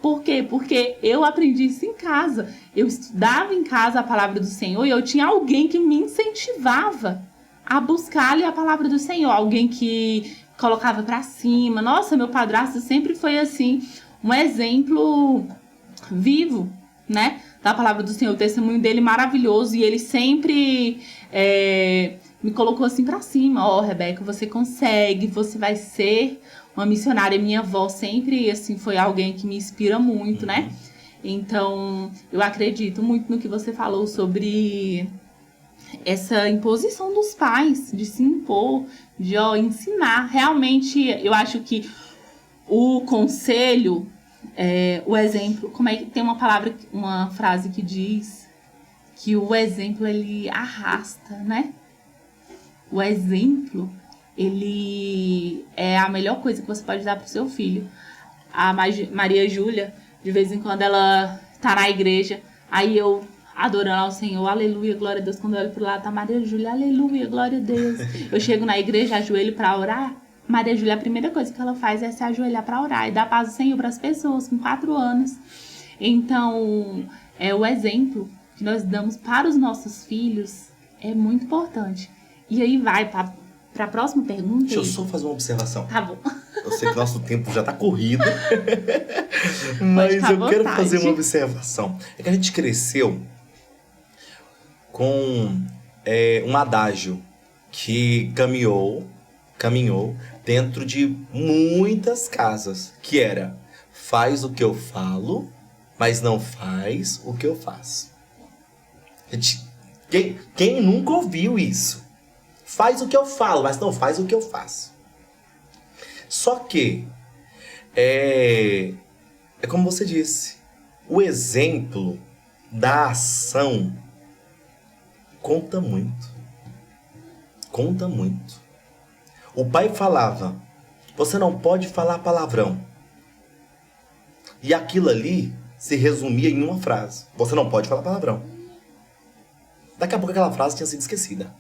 [SPEAKER 1] Por quê? Porque eu aprendi isso em casa. Eu estudava em casa a palavra do Senhor e eu tinha alguém que me incentivava a buscar ali a palavra do Senhor. Alguém que colocava para cima. Nossa, meu padrasto sempre foi assim, um exemplo vivo, né, da palavra do Senhor, o testemunho dele maravilhoso. E ele sempre me colocou assim pra cima, ó, Rebeca, você consegue, você vai ser uma missionária. Minha avó sempre, assim, foi alguém que me inspira muito, né? Então, eu acredito muito no que você falou sobre essa imposição dos pais, de se impor, de ensinar. Realmente, eu acho que o conselho... o exemplo, como é que tem uma frase que diz que o exemplo ele arrasta, né? O exemplo, ele é a melhor coisa que você pode dar pro seu filho. A Maria Júlia, de vez em quando ela tá na igreja, aí eu adorando ao Senhor, aleluia, glória a Deus. Quando eu olho pro lado, tá Maria Júlia, aleluia, glória a Deus. Eu chego na igreja, ajoelho pra orar. Maria Júlia, a primeira coisa que ela faz é se ajoelhar para orar e dar paz do Senhor para as pessoas com 4 anos. Então, o exemplo que nós damos para os nossos filhos é muito importante. E aí vai para a próxima pergunta.
[SPEAKER 2] Deixa eu só fazer uma observação.
[SPEAKER 1] Tá bom.
[SPEAKER 2] Eu sei que nosso tempo já tá corrido, mas eu quero fazer uma observação. É que a gente cresceu com um adágio que caminhou dentro de muitas casas, que era: faz o que eu falo, mas não faz o que eu faço. Quem nunca ouviu isso? Faz o que eu falo, mas não faz o que eu faço. Só que é como você disse, o exemplo da ação conta muito. Conta muito. O pai falava, você não pode falar palavrão. E aquilo ali se resumia em uma frase. Você não pode falar palavrão. Daqui a pouco aquela frase tinha sido esquecida.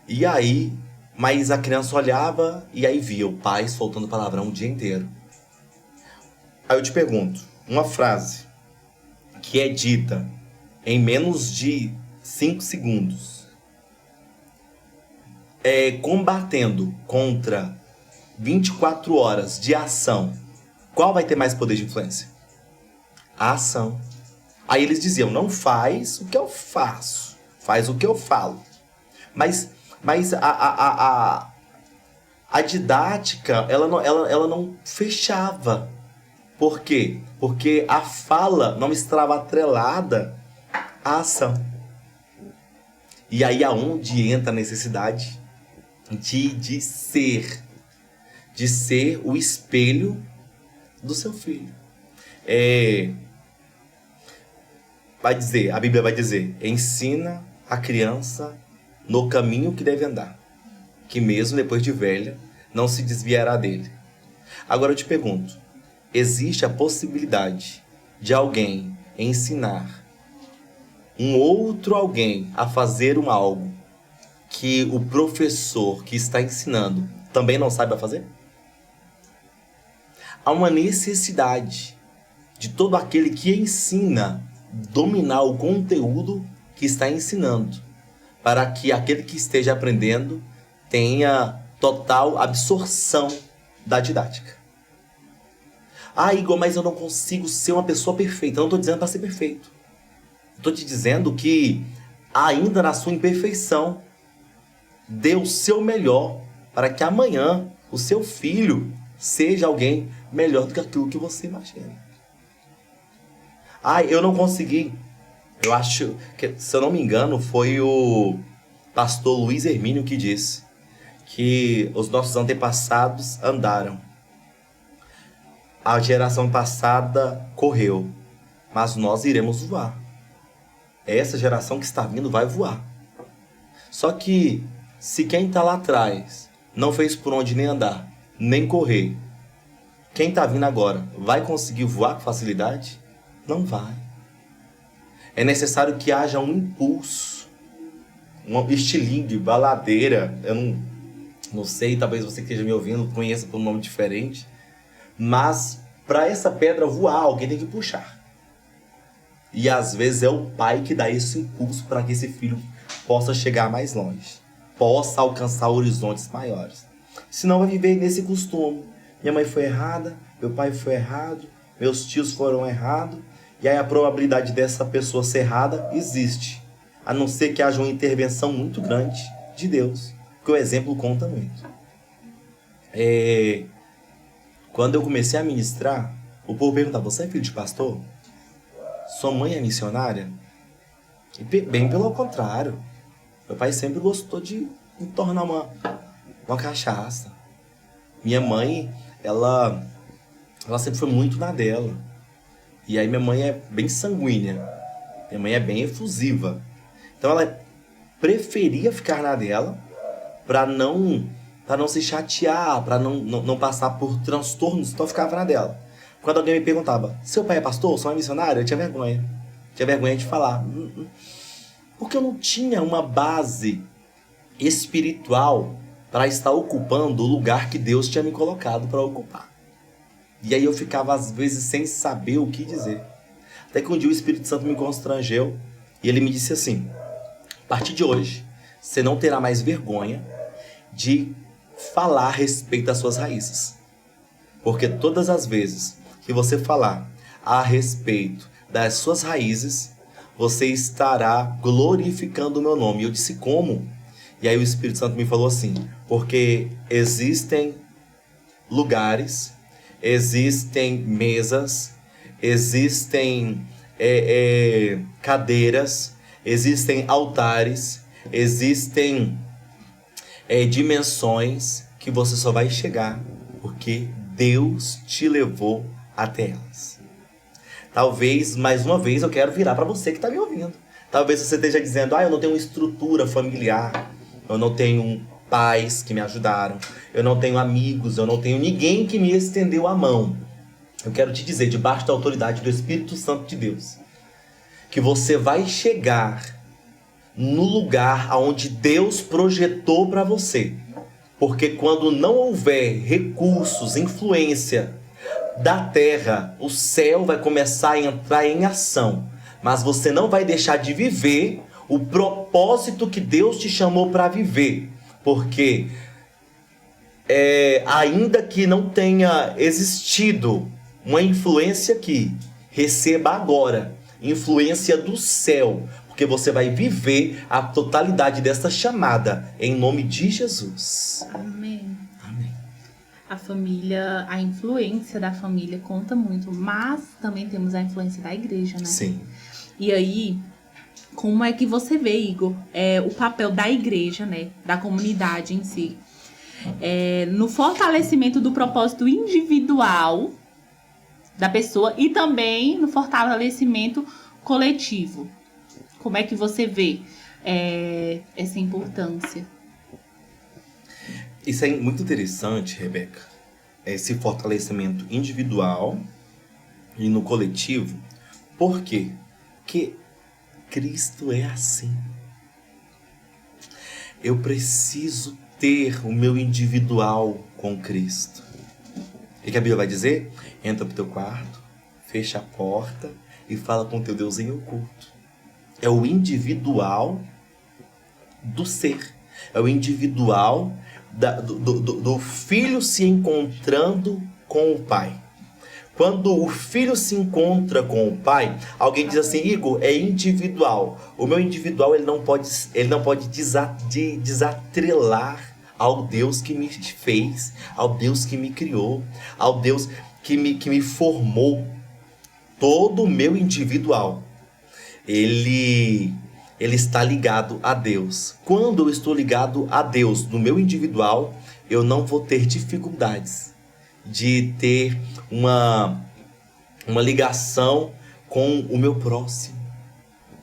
[SPEAKER 2] E aí, mas a criança olhava e aí via o pai soltando palavrão o dia inteiro. Aí eu te pergunto, uma frase que é dita em menos de 5 segundos, combatendo contra 24 horas de ação, qual vai ter mais poder de influência? A ação. Aí eles diziam, não faz o que eu faço, faz o que eu falo. Mas a didática, ela não fechava. Por quê? Porque a fala não estava atrelada à ação. E aí aonde entra a necessidade de ser o espelho do seu filho. A Bíblia vai dizer, ensina a criança no caminho que deve andar, que mesmo depois de velha, não se desviará dele. Agora eu te pergunto, existe a possibilidade de alguém ensinar um outro alguém a fazer algo que o professor que está ensinando também não saiba fazer? Há uma necessidade de todo aquele que ensina dominar o conteúdo que está ensinando, para que aquele que esteja aprendendo tenha total absorção da didática. Ah, Igor, mas eu não consigo ser uma pessoa perfeita. Eu não estou dizendo para ser perfeito. Estou te dizendo que, ainda na sua imperfeição, dê o seu melhor para que amanhã o seu filho seja alguém melhor do que aquilo que você imagina. Ah, eu não consegui. Eu acho que, se eu não me engano, foi o pastor Luiz Hermínio que disse que os nossos antepassados andaram. A geração passada correu, mas nós iremos voar. Essa geração que está vindo vai voar. Só que, se quem está lá atrás não fez por onde nem andar, nem correr, quem está vindo agora vai conseguir voar com facilidade? Não vai. É necessário que haja um impulso, um estilingue de baladeira. Eu não sei, talvez você que esteja me ouvindo conheça por um nome diferente. Mas para essa pedra voar, alguém tem que puxar. E às vezes é o pai que dá esse impulso para que esse filho possa chegar mais longe, possa alcançar horizontes maiores. Senão vai viver nesse costume. Minha mãe foi errada, meu pai foi errado, meus tios foram errados. E aí a probabilidade dessa pessoa ser errada existe. A não ser que haja uma intervenção muito grande de Deus. Porque o exemplo conta muito. Quando eu comecei a ministrar, o povo perguntava, você é filho de pastor? Sua mãe é missionária? E bem pelo contrário. Meu pai sempre gostou de me tornar uma cachaça. Minha mãe, ela sempre foi muito na dela. E aí minha mãe é bem sanguínea. Minha mãe é bem efusiva. Então ela preferia ficar na dela para não se chatear, para não passar por transtornos, então eu ficava na dela. Quando alguém me perguntava, seu pai é pastor, sua mãe é missionária? Eu tinha vergonha. Tinha vergonha de falar. Porque eu não tinha uma base espiritual para estar ocupando o lugar que Deus tinha me colocado para ocupar. E aí eu ficava às vezes sem saber o que dizer. Até que um dia o Espírito Santo me constrangeu e ele me disse assim, a partir de hoje, você não terá mais vergonha de falar a respeito das suas raízes. Porque todas as vezes que você falar a respeito das suas raízes, você estará glorificando o meu nome. E eu disse, como? E aí o Espírito Santo me falou assim, porque existem lugares, existem mesas, existem cadeiras, existem altares, existem dimensões que você só vai chegar porque Deus te levou até elas. Talvez, mais uma vez, eu quero virar para você que está me ouvindo. Talvez você esteja dizendo, eu não tenho uma estrutura familiar, eu não tenho pais que me ajudaram, eu não tenho amigos, eu não tenho ninguém que me estendeu a mão. Eu quero te dizer, debaixo da autoridade do Espírito Santo de Deus, que você vai chegar no lugar onde Deus projetou para você. Porque quando não houver recursos, influência da terra, o céu vai começar a entrar em ação. Mas você não vai deixar de viver o propósito que Deus te chamou para viver. Porque ainda que não tenha existido uma influência aqui, receba agora influência do céu. Porque você vai viver a totalidade dessa chamada em nome de Jesus.
[SPEAKER 1] Amém.
[SPEAKER 2] Amém.
[SPEAKER 1] A família, a influência da família conta muito, mas também temos a influência da igreja, né?
[SPEAKER 2] Sim.
[SPEAKER 1] E aí, como é que você vê, Igor, o papel da igreja, né, da comunidade em si, no fortalecimento do propósito individual da pessoa e também no fortalecimento coletivo? Como é que você vê essa importância?
[SPEAKER 2] Isso é muito interessante, Rebeca. Esse fortalecimento individual e no coletivo. Por quê? Porque Cristo é assim. Eu preciso ter o meu individual com Cristo. O que a Bíblia vai dizer? Entra pro teu quarto, fecha a porta e fala com teu Deus em oculto. É o individual do ser. É o individual do filho se encontrando com o pai. Quando o filho se encontra com o pai, alguém diz assim, Igor, é individual. O meu individual ele não pode desatrelar ao Deus que me fez, ao Deus que me criou, ao Deus que me formou. Todo o meu individual, ele está ligado a Deus. Quando eu estou ligado a Deus no meu individual, eu não vou ter dificuldades de ter uma ligação com o meu próximo,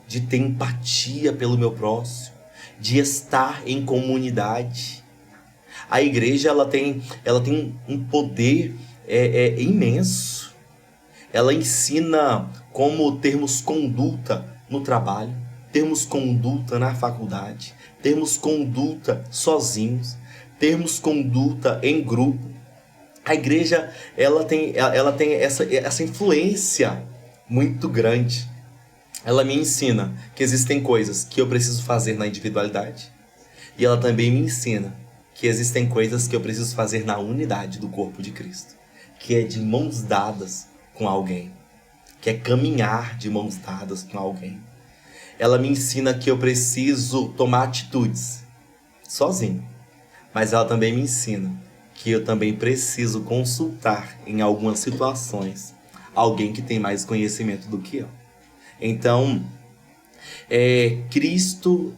[SPEAKER 2] de ter empatia pelo meu próximo, de estar em comunidade. A igreja ela tem um poder imenso. Ela ensina como termos conduta no trabalho, termos conduta na faculdade, termos conduta sozinhos, termos conduta em grupo. A igreja ela tem essa influência muito grande. Ela me ensina que existem coisas que eu preciso fazer na individualidade e ela também me ensina que existem coisas que eu preciso fazer na unidade do corpo de Cristo, que é de mãos dadas com alguém, que é caminhar de mãos dadas com alguém. Ela me ensina que eu preciso tomar atitudes sozinho, mas ela também me ensina que eu também preciso consultar em algumas situações alguém que tem mais conhecimento do que eu. Então, Cristo,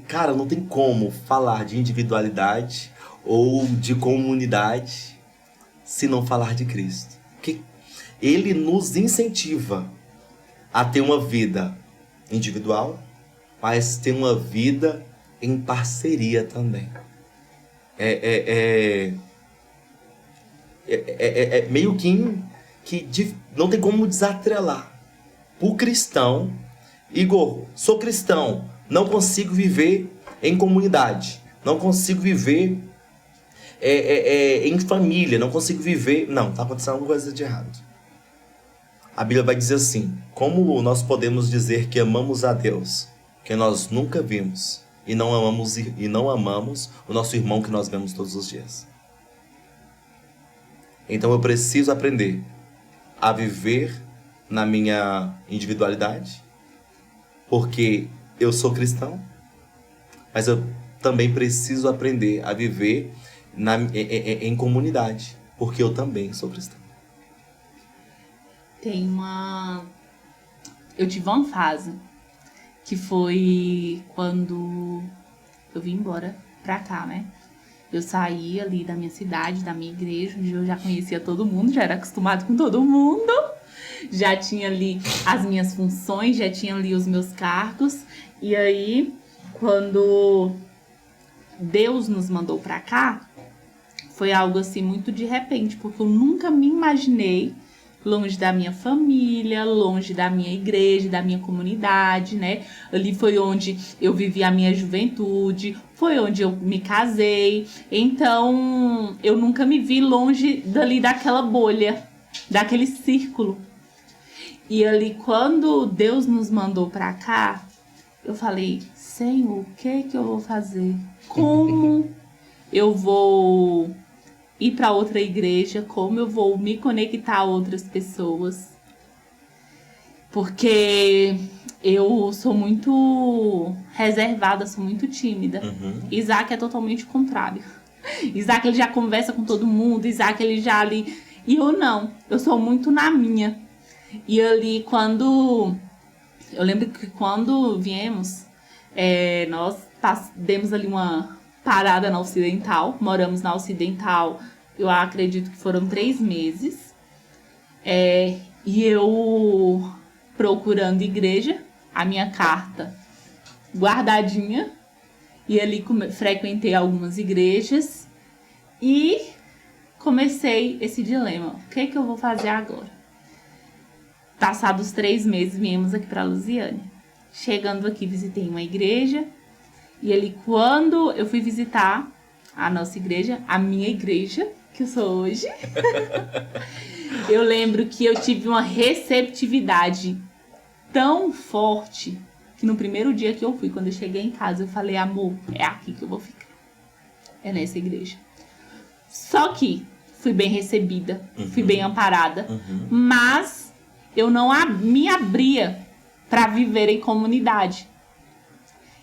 [SPEAKER 2] cara, não tem como falar de individualidade ou de comunidade se não falar de Cristo. Porque ele nos incentiva a ter uma vida individual, mas ter uma vida em parceria também. Meio que não tem como desatrelar. O cristão, Igor, sou cristão, não consigo viver em comunidade, não consigo viver em família, não consigo viver... Não, está acontecendo alguma coisa de errado. A Bíblia vai dizer assim, como nós podemos dizer que amamos a Deus, que nós nunca vimos, e não amamos o nosso irmão que nós vemos todos os dias. Então eu preciso aprender a viver na minha individualidade, porque eu sou cristão, mas eu também preciso aprender a viver em comunidade, porque eu também sou cristão.
[SPEAKER 1] Eu tive uma fase que foi quando eu vim embora pra cá, né? Eu saí ali da minha cidade, da minha igreja, onde eu já conhecia todo mundo, já era acostumado com todo mundo. Já tinha ali as minhas funções, já tinha ali os meus cargos. E aí, quando Deus nos mandou pra cá, foi algo assim muito de repente, porque eu nunca me imaginei longe da minha família, longe da minha igreja, da minha comunidade, né? Ali foi onde eu vivi a minha juventude, foi onde eu me casei. Então, eu nunca me vi longe dali daquela bolha, daquele círculo. E ali, quando Deus nos mandou pra cá, eu falei, Senhor, o que eu vou fazer? Como eu vou ir para outra igreja? Como eu vou me conectar a outras pessoas? Porque eu sou muito reservada, sou muito tímida. Isaac é totalmente o contrário. Isaac, ele já conversa com todo mundo, Isaac, ele já ali... E eu não, eu sou muito na minha. E ali, eu lembro que quando viemos, nós demos ali uma parada na Ocidental. Moramos na Ocidental, eu acredito que foram 3 meses. E eu procurando igreja, a minha carta guardadinha. E ali frequentei algumas igrejas. E comecei esse dilema. O que eu vou fazer agora? Passados 3 meses, viemos aqui para Lusiânia. Chegando aqui, visitei uma igreja. E ali, quando eu fui visitar a nossa igreja, a minha igreja, que eu sou hoje, eu lembro que eu tive uma receptividade tão forte que no primeiro dia que eu fui, quando eu cheguei em casa, eu falei, amor, é aqui que eu vou ficar. É nessa igreja. Só que fui bem recebida, fui bem amparada, mas eu não me abria para viver em comunidade.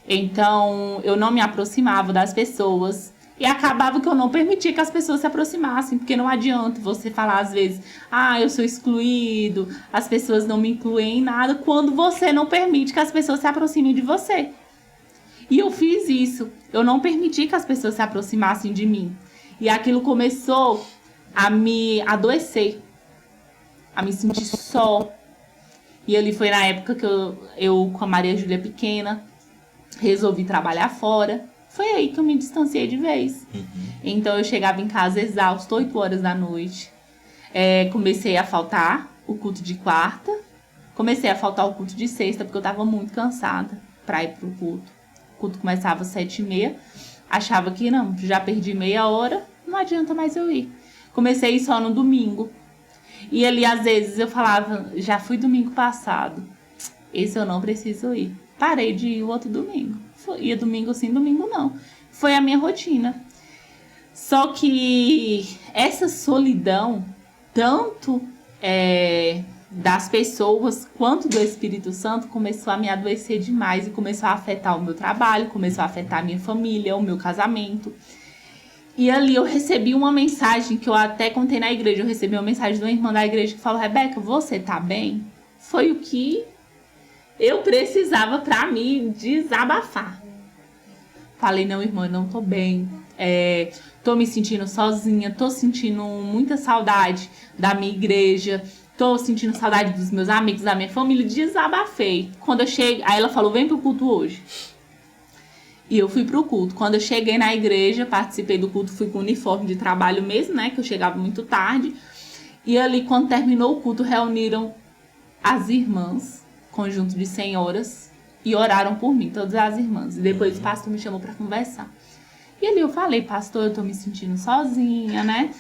[SPEAKER 1] Então, eu não me aproximava das pessoas e acabava que eu não permitia que as pessoas se aproximassem, porque não adianta você falar às vezes, eu sou excluído, as pessoas não me incluem em nada, quando você não permite que as pessoas se aproximem de você. E eu fiz isso, eu não permiti que as pessoas se aproximassem de mim. E aquilo começou a me adoecer, a me sentir só. E ali foi na época que eu com a Maria Júlia pequena, resolvi trabalhar fora. Foi aí que eu me distanciei de vez. Então eu chegava em casa exausta, 8 horas da noite. Comecei a faltar o culto de quarta. Comecei a faltar o culto de sexta, porque eu tava muito cansada pra ir pro culto. O culto começava às 7h30. Achava que não, já perdi meia hora, não adianta mais eu ir. Comecei a ir só no domingo. E ali, às vezes, eu falava, já fui domingo passado. Esse eu não preciso ir. Parei de ir o outro domingo. Ia domingo sim, domingo não. Foi a minha rotina. Só que essa solidão, tanto das pessoas quanto do Espírito Santo, começou a me adoecer demais e começou a afetar o meu trabalho, começou a afetar a minha família, o meu casamento. E ali eu recebi uma mensagem que eu até contei na igreja. Eu recebi uma mensagem de uma irmã da igreja que falou, Rebeca, você tá bem? Foi o que eu precisava pra me desabafar. Falei, não, irmã, não tô bem. Tô me sentindo sozinha, tô sentindo muita saudade da minha igreja, tô sentindo saudade dos meus amigos, da minha família. Desabafei. Quando eu cheguei, aí ela falou, vem pro culto hoje. E eu fui pro culto. Quando eu cheguei na igreja, participei do culto, fui com uniforme de trabalho mesmo, né? Que eu chegava muito tarde. E ali, quando terminou o culto, reuniram as irmãs, conjunto de senhoras, e oraram por mim, todas as irmãs. E depois o pastor me chamou pra conversar. E ali eu falei, pastor, eu tô me sentindo sozinha, né?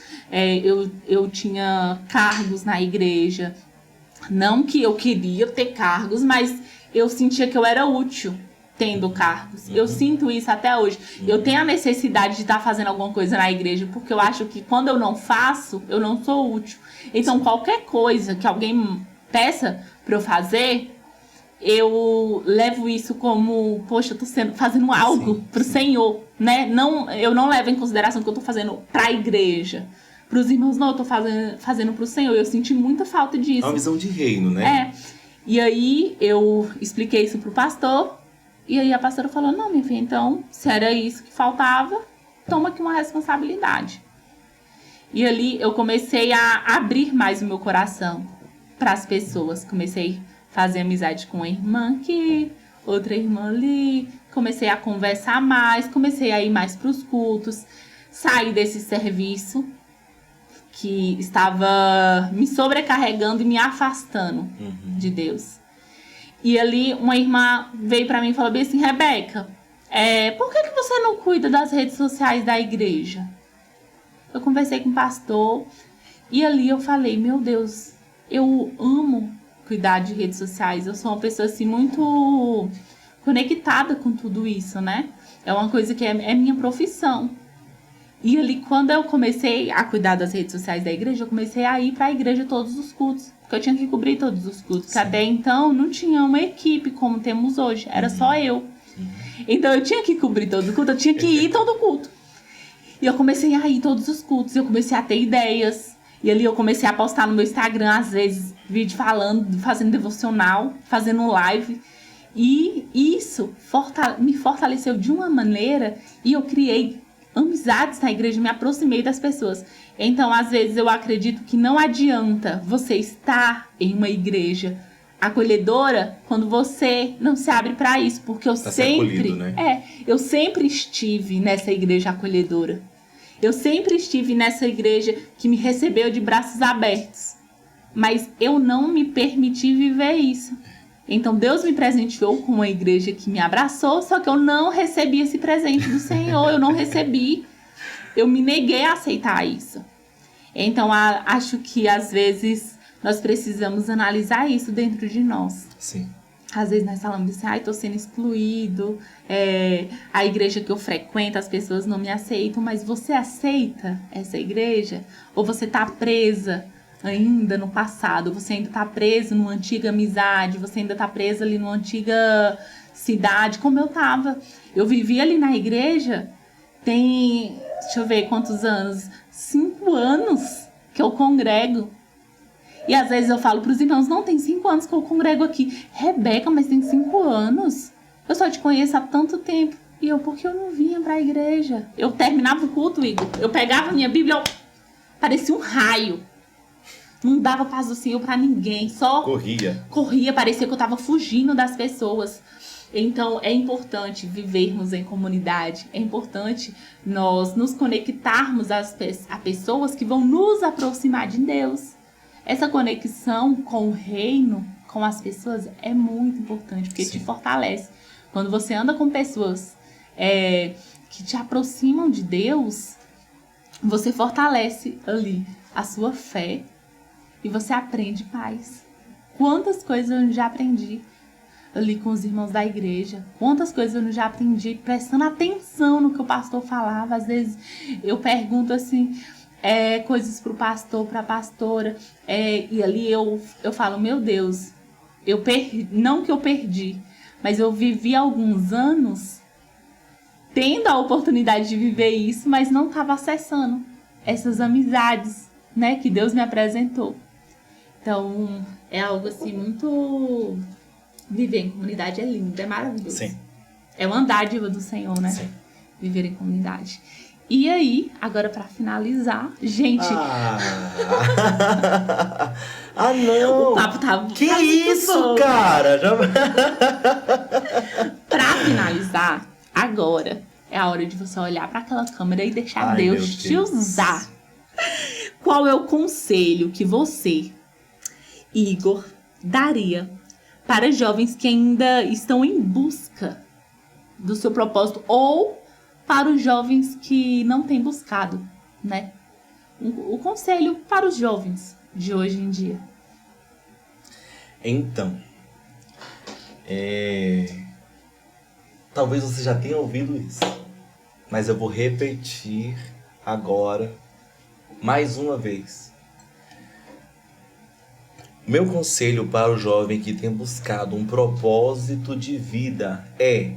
[SPEAKER 1] Eu tinha cargos na igreja. Não que eu queria ter cargos, mas eu sentia que eu era útil tendo cargos. Eu sinto isso até hoje. Eu tenho a necessidade de estar fazendo alguma coisa na igreja, porque eu acho que quando eu não faço, eu não sou útil. Então, qualquer coisa que alguém peça para eu fazer, eu levo isso como, poxa, eu tô fazendo algo pro Senhor, né? Eu não levo em consideração que eu tô fazendo pra igreja. Pros irmãos, não, eu tô fazendo pro Senhor. Eu senti muita falta disso.
[SPEAKER 2] É uma visão de reino, né?
[SPEAKER 1] E aí, eu expliquei isso pro pastor. E aí, a pastora falou, não, minha filha, então, se era isso que faltava, toma aqui uma responsabilidade. E ali eu comecei a abrir mais o meu coração para as pessoas. Comecei a fazer amizade com uma irmã aqui, outra irmã ali. Comecei a conversar mais, comecei a ir mais para os cultos. Saí desse serviço que estava me sobrecarregando e me afastando de Deus. E ali uma irmã veio para mim e falou bem assim: Rebeca, por que você não cuida das redes sociais da igreja? Eu conversei com o pastor e ali eu falei: meu Deus, eu amo cuidar de redes sociais. Eu sou uma pessoa assim muito conectada com tudo isso, né? É uma coisa que é minha profissão. E ali, quando eu comecei a cuidar das redes sociais da igreja, eu comecei a ir para a igreja todos os cultos. Porque eu tinha que cobrir todos os cultos. Porque até então não tinha uma equipe como temos hoje. Era só eu. Então eu tinha que cobrir todo o culto, eu tinha que ir todo culto. E eu comecei a ir todos os cultos. Eu comecei a ter ideias. E ali eu comecei a postar no meu Instagram, às vezes, vídeo falando, fazendo devocional, fazendo live. E isso me fortaleceu de uma maneira. E eu criei amizades na igreja, me aproximei das pessoas. Então, às vezes, eu acredito que não adianta você estar em uma igreja acolhedora quando você não se abre para isso, porque eu sempre, eu sempre estive nessa igreja acolhedora. Eu sempre estive nessa igreja que me recebeu de braços abertos. Mas eu não me permiti viver isso. Então, Deus me presenteou com uma igreja que me abraçou, só que eu não recebi esse presente do Senhor, eu não recebi. Eu me neguei a aceitar isso. Então, acho que, às vezes, nós precisamos analisar isso dentro de nós.
[SPEAKER 2] Sim.
[SPEAKER 1] Às vezes nós falamos assim: estou sendo excluído, a igreja que eu frequento, as pessoas não me aceitam, mas você aceita essa igreja? Ou você está presa ainda no passado, você ainda está preso numa antiga amizade, você ainda está preso ali numa antiga cidade, como eu estava. Eu vivi ali na igreja, deixa eu ver quantos anos, 5 anos que eu congrego. E às vezes eu falo para os irmãos: não, tem 5 anos que eu congrego aqui. Rebeca, mas tem 5 anos? Eu só te conheço há tanto tempo. E eu, porque eu não vinha para a igreja? Eu terminava o culto, Igor, eu pegava a minha Bíblia, parecia um raio. Não dava paz do Senhor para ninguém, só corria, parecia que eu estava fugindo das pessoas. Então, é importante vivermos em comunidade, é importante nós nos conectarmos a pessoas que vão nos aproximar de Deus. Essa conexão com o reino, com as pessoas, é muito importante, porque te fortalece. Quando você anda com pessoas que te aproximam de Deus, você fortalece ali a sua fé e você aprende paz. Quantas coisas eu já aprendi ali com os irmãos da igreja, quantas coisas eu já aprendi prestando atenção no que o pastor falava. Às vezes eu pergunto assim, coisas pro pastor, pra pastora, e ali eu falo: meu Deus, não que eu perdi, mas eu vivi alguns anos tendo a oportunidade de viver isso, mas não estava acessando essas amizades, né, que Deus me apresentou. Então, é algo assim muito... Viver em comunidade é lindo, é maravilhoso.
[SPEAKER 2] Sim.
[SPEAKER 1] É uma dádiva do Senhor, né?
[SPEAKER 2] Sim.
[SPEAKER 1] Viver em comunidade. E aí, agora para finalizar, gente...
[SPEAKER 2] não!
[SPEAKER 1] O papo tá...
[SPEAKER 2] Que
[SPEAKER 1] tá
[SPEAKER 2] isso,
[SPEAKER 1] bom,
[SPEAKER 2] cara?
[SPEAKER 1] Para finalizar, agora é a hora de você olhar para aquela câmera e deixar Deus te usar. Qual é o conselho que você, Igor, daria para jovens que ainda estão em busca do seu propósito, ou para os jovens que não têm buscado, né? O conselho para os jovens de hoje em dia.
[SPEAKER 2] Então, talvez você já tenha ouvido isso, mas eu vou repetir agora, mais uma vez. Meu conselho para o jovem que tem buscado um propósito de vida é: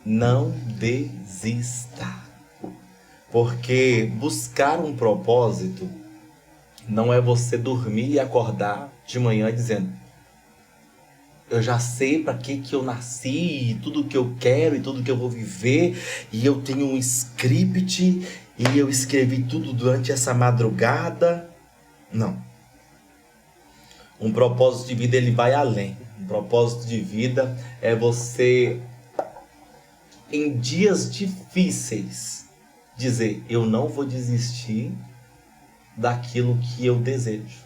[SPEAKER 2] não desista. Porque buscar um propósito não é você dormir e acordar de manhã dizendo: Eu já sei para que eu nasci, e tudo que eu quero, e tudo que eu vou viver. E eu tenho um script, e eu escrevi tudo durante essa madrugada. Não. Um propósito de vida, ele vai além. Um propósito de vida é você, em dias difíceis, dizer: eu não vou desistir daquilo que eu desejo,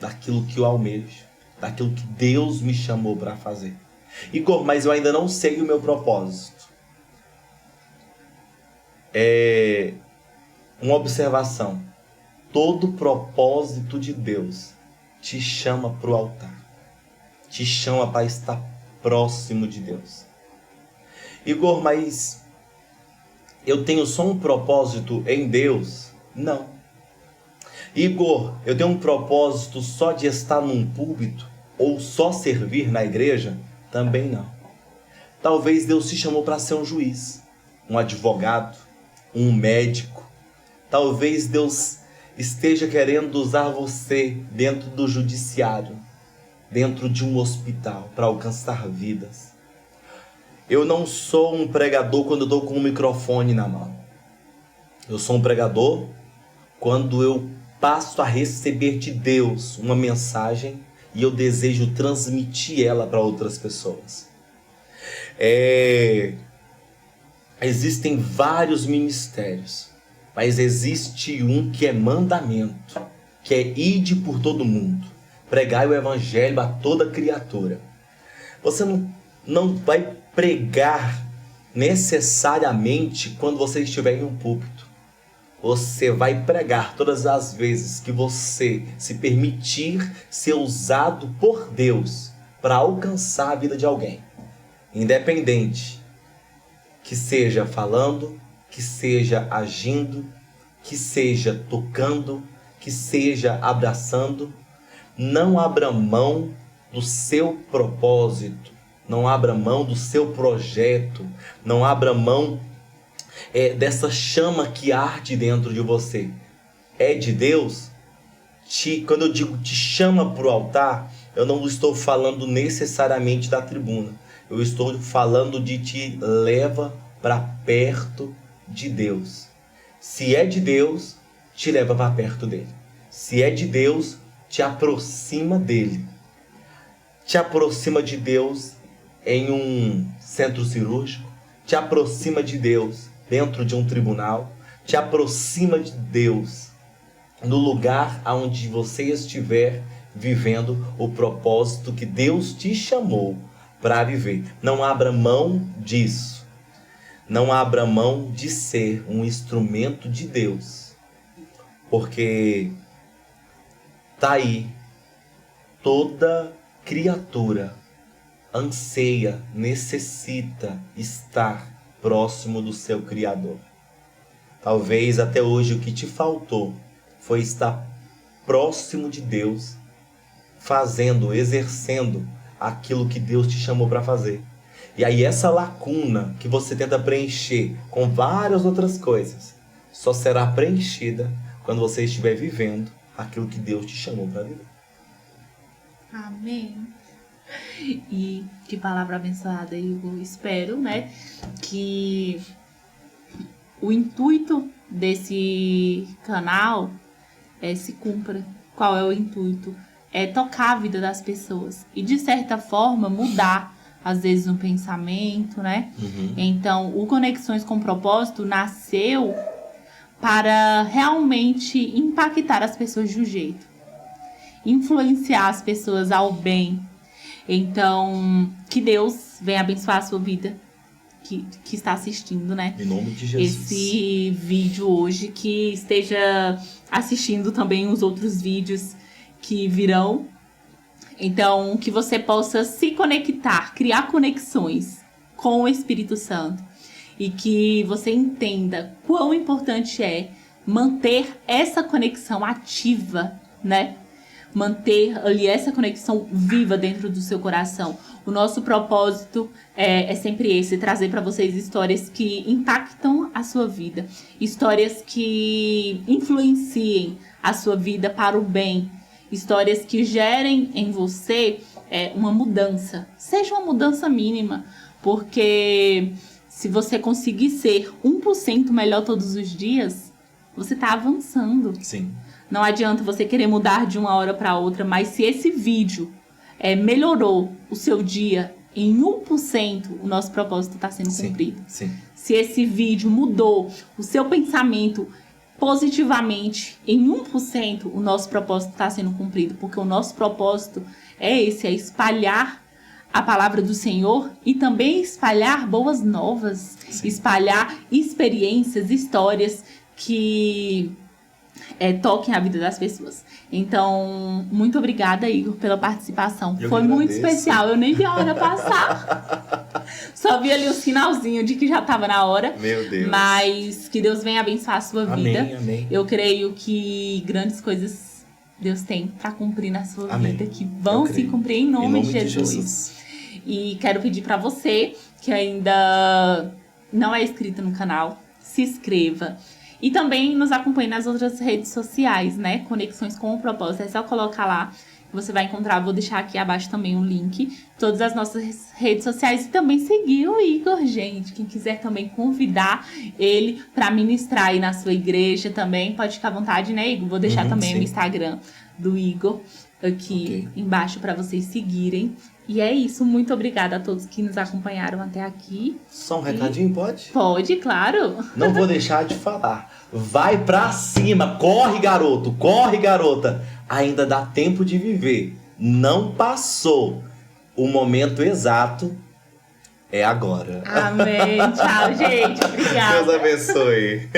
[SPEAKER 2] daquilo que eu almejo, daquilo que Deus me chamou para fazer. Igor, mas eu ainda não sei o meu propósito. Uma observação. Todo propósito de Deus te chama para o altar. Te chama para estar próximo de Deus. Igor, mas eu tenho só um propósito em Deus? Não. Igor, eu tenho um propósito só de estar num púlpito ou só servir na igreja? Também não. Talvez Deus te chamou para ser um juiz, um advogado, um médico. Talvez Deus esteja querendo usar você dentro do judiciário, dentro de um hospital, para alcançar vidas. Eu não sou um pregador quando eu estou com um microfone na mão. Eu sou um pregador quando eu passo a receber de Deus uma mensagem e eu desejo transmitir ela para outras pessoas. Existem vários ministérios, mas existe um que é mandamento, que é ide por todo mundo, pregai o evangelho a toda criatura. Você não vai pregar necessariamente quando você estiver em um púlpito. Você vai pregar todas as vezes que você se permitir ser usado por Deus para alcançar a vida de alguém. Independente, que seja falando, que seja agindo, que seja tocando, que seja abraçando. Não abra mão do seu propósito, não abra mão do seu projeto, não abra mão dessa chama que arde dentro de você. É de Deus? Quando eu digo te chama para o altar, eu não estou falando necessariamente da tribuna. Eu estou falando de te leva para perto de Deus. Se é de Deus, te leva para perto dele. Se é de Deus, te aproxima dele. Te aproxima de Deus em um centro cirúrgico. Te aproxima de Deus dentro de um tribunal. Te aproxima de Deus no lugar onde você estiver vivendo o propósito que Deus te chamou para viver. Não abra mão disso. Não abra mão de ser um instrumento de Deus. Porque tá aí, toda criatura anseia, necessita estar próximo do seu Criador. Talvez até hoje o que te faltou foi estar próximo de Deus, fazendo, exercendo aquilo que Deus te chamou para fazer. E aí essa lacuna que você tenta preencher com várias outras coisas, só será preenchida quando você estiver vivendo aquilo que Deus te chamou para viver.
[SPEAKER 1] Amém. E que palavra abençoada, Igor. Espero, né, que o intuito desse canal se cumpra. Qual é o intuito? É tocar a vida das pessoas e, de certa forma, mudar, às vezes, um pensamento, né? Então, o Conexões com Propósito nasceu para realmente impactar as pessoas de um jeito, influenciar as pessoas ao bem. Então, que Deus venha abençoar a sua vida, que está assistindo, né?
[SPEAKER 2] Em nome de Jesus.
[SPEAKER 1] Esse vídeo hoje, que esteja assistindo também os outros vídeos que virão. Então, que você possa se conectar, criar conexões com o Espírito Santo. E que você entenda quão importante é manter essa conexão ativa, né? Manter ali essa conexão viva dentro do seu coração. O nosso propósito é sempre esse, trazer para vocês histórias que impactam a sua vida. Histórias que influenciem a sua vida para o bem. Histórias que gerem em você uma mudança. Seja uma mudança mínima, porque se você conseguir ser 1% melhor todos os dias, você está avançando.
[SPEAKER 2] Sim.
[SPEAKER 1] Não adianta você querer mudar de uma hora para outra, mas se esse vídeo melhorou o seu dia em 1%, o nosso propósito está sendo cumprido.
[SPEAKER 2] Sim.
[SPEAKER 1] Se esse vídeo mudou o seu pensamento positivamente em 1%, o nosso propósito está sendo cumprido, porque o nosso propósito é espalhar a palavra do Senhor e também espalhar boas novas, espalhar experiências, histórias que toquem a vida das pessoas. Então, muito obrigada, Igor, pela participação. Foi muito especial, eu nem vi a hora passar. Só vi ali o sinalzinho de que já estava na hora.
[SPEAKER 2] Meu Deus.
[SPEAKER 1] Mas que Deus venha abençoar a sua vida.
[SPEAKER 2] Amém.
[SPEAKER 1] Eu creio que grandes coisas Deus tem para cumprir na sua vida, que vão se cumprir em nome de Jesus. E quero pedir para você que ainda não é inscrito no canal, se inscreva. E também nos acompanhe nas outras redes sociais, né? Conexões com o Propósito. É só colocar lá, você vai encontrar. Vou deixar aqui abaixo também um link. Todas as nossas redes sociais. E também seguir o Igor, gente. Quem quiser também convidar ele para ministrar aí na sua igreja também, pode ficar à vontade, né, Igor? Vou deixar também o Instagram do Igor aqui embaixo para vocês seguirem. E é isso, muito obrigada a todos que nos acompanharam até aqui.
[SPEAKER 2] Só um recadinho, pode?
[SPEAKER 1] Pode, claro.
[SPEAKER 2] Não vou deixar de falar. Vai pra cima, corre garoto, corre garota. Ainda dá tempo de viver. Não passou. O momento exato é agora.
[SPEAKER 1] Amém. Tchau, gente. Obrigada.
[SPEAKER 2] Deus abençoe.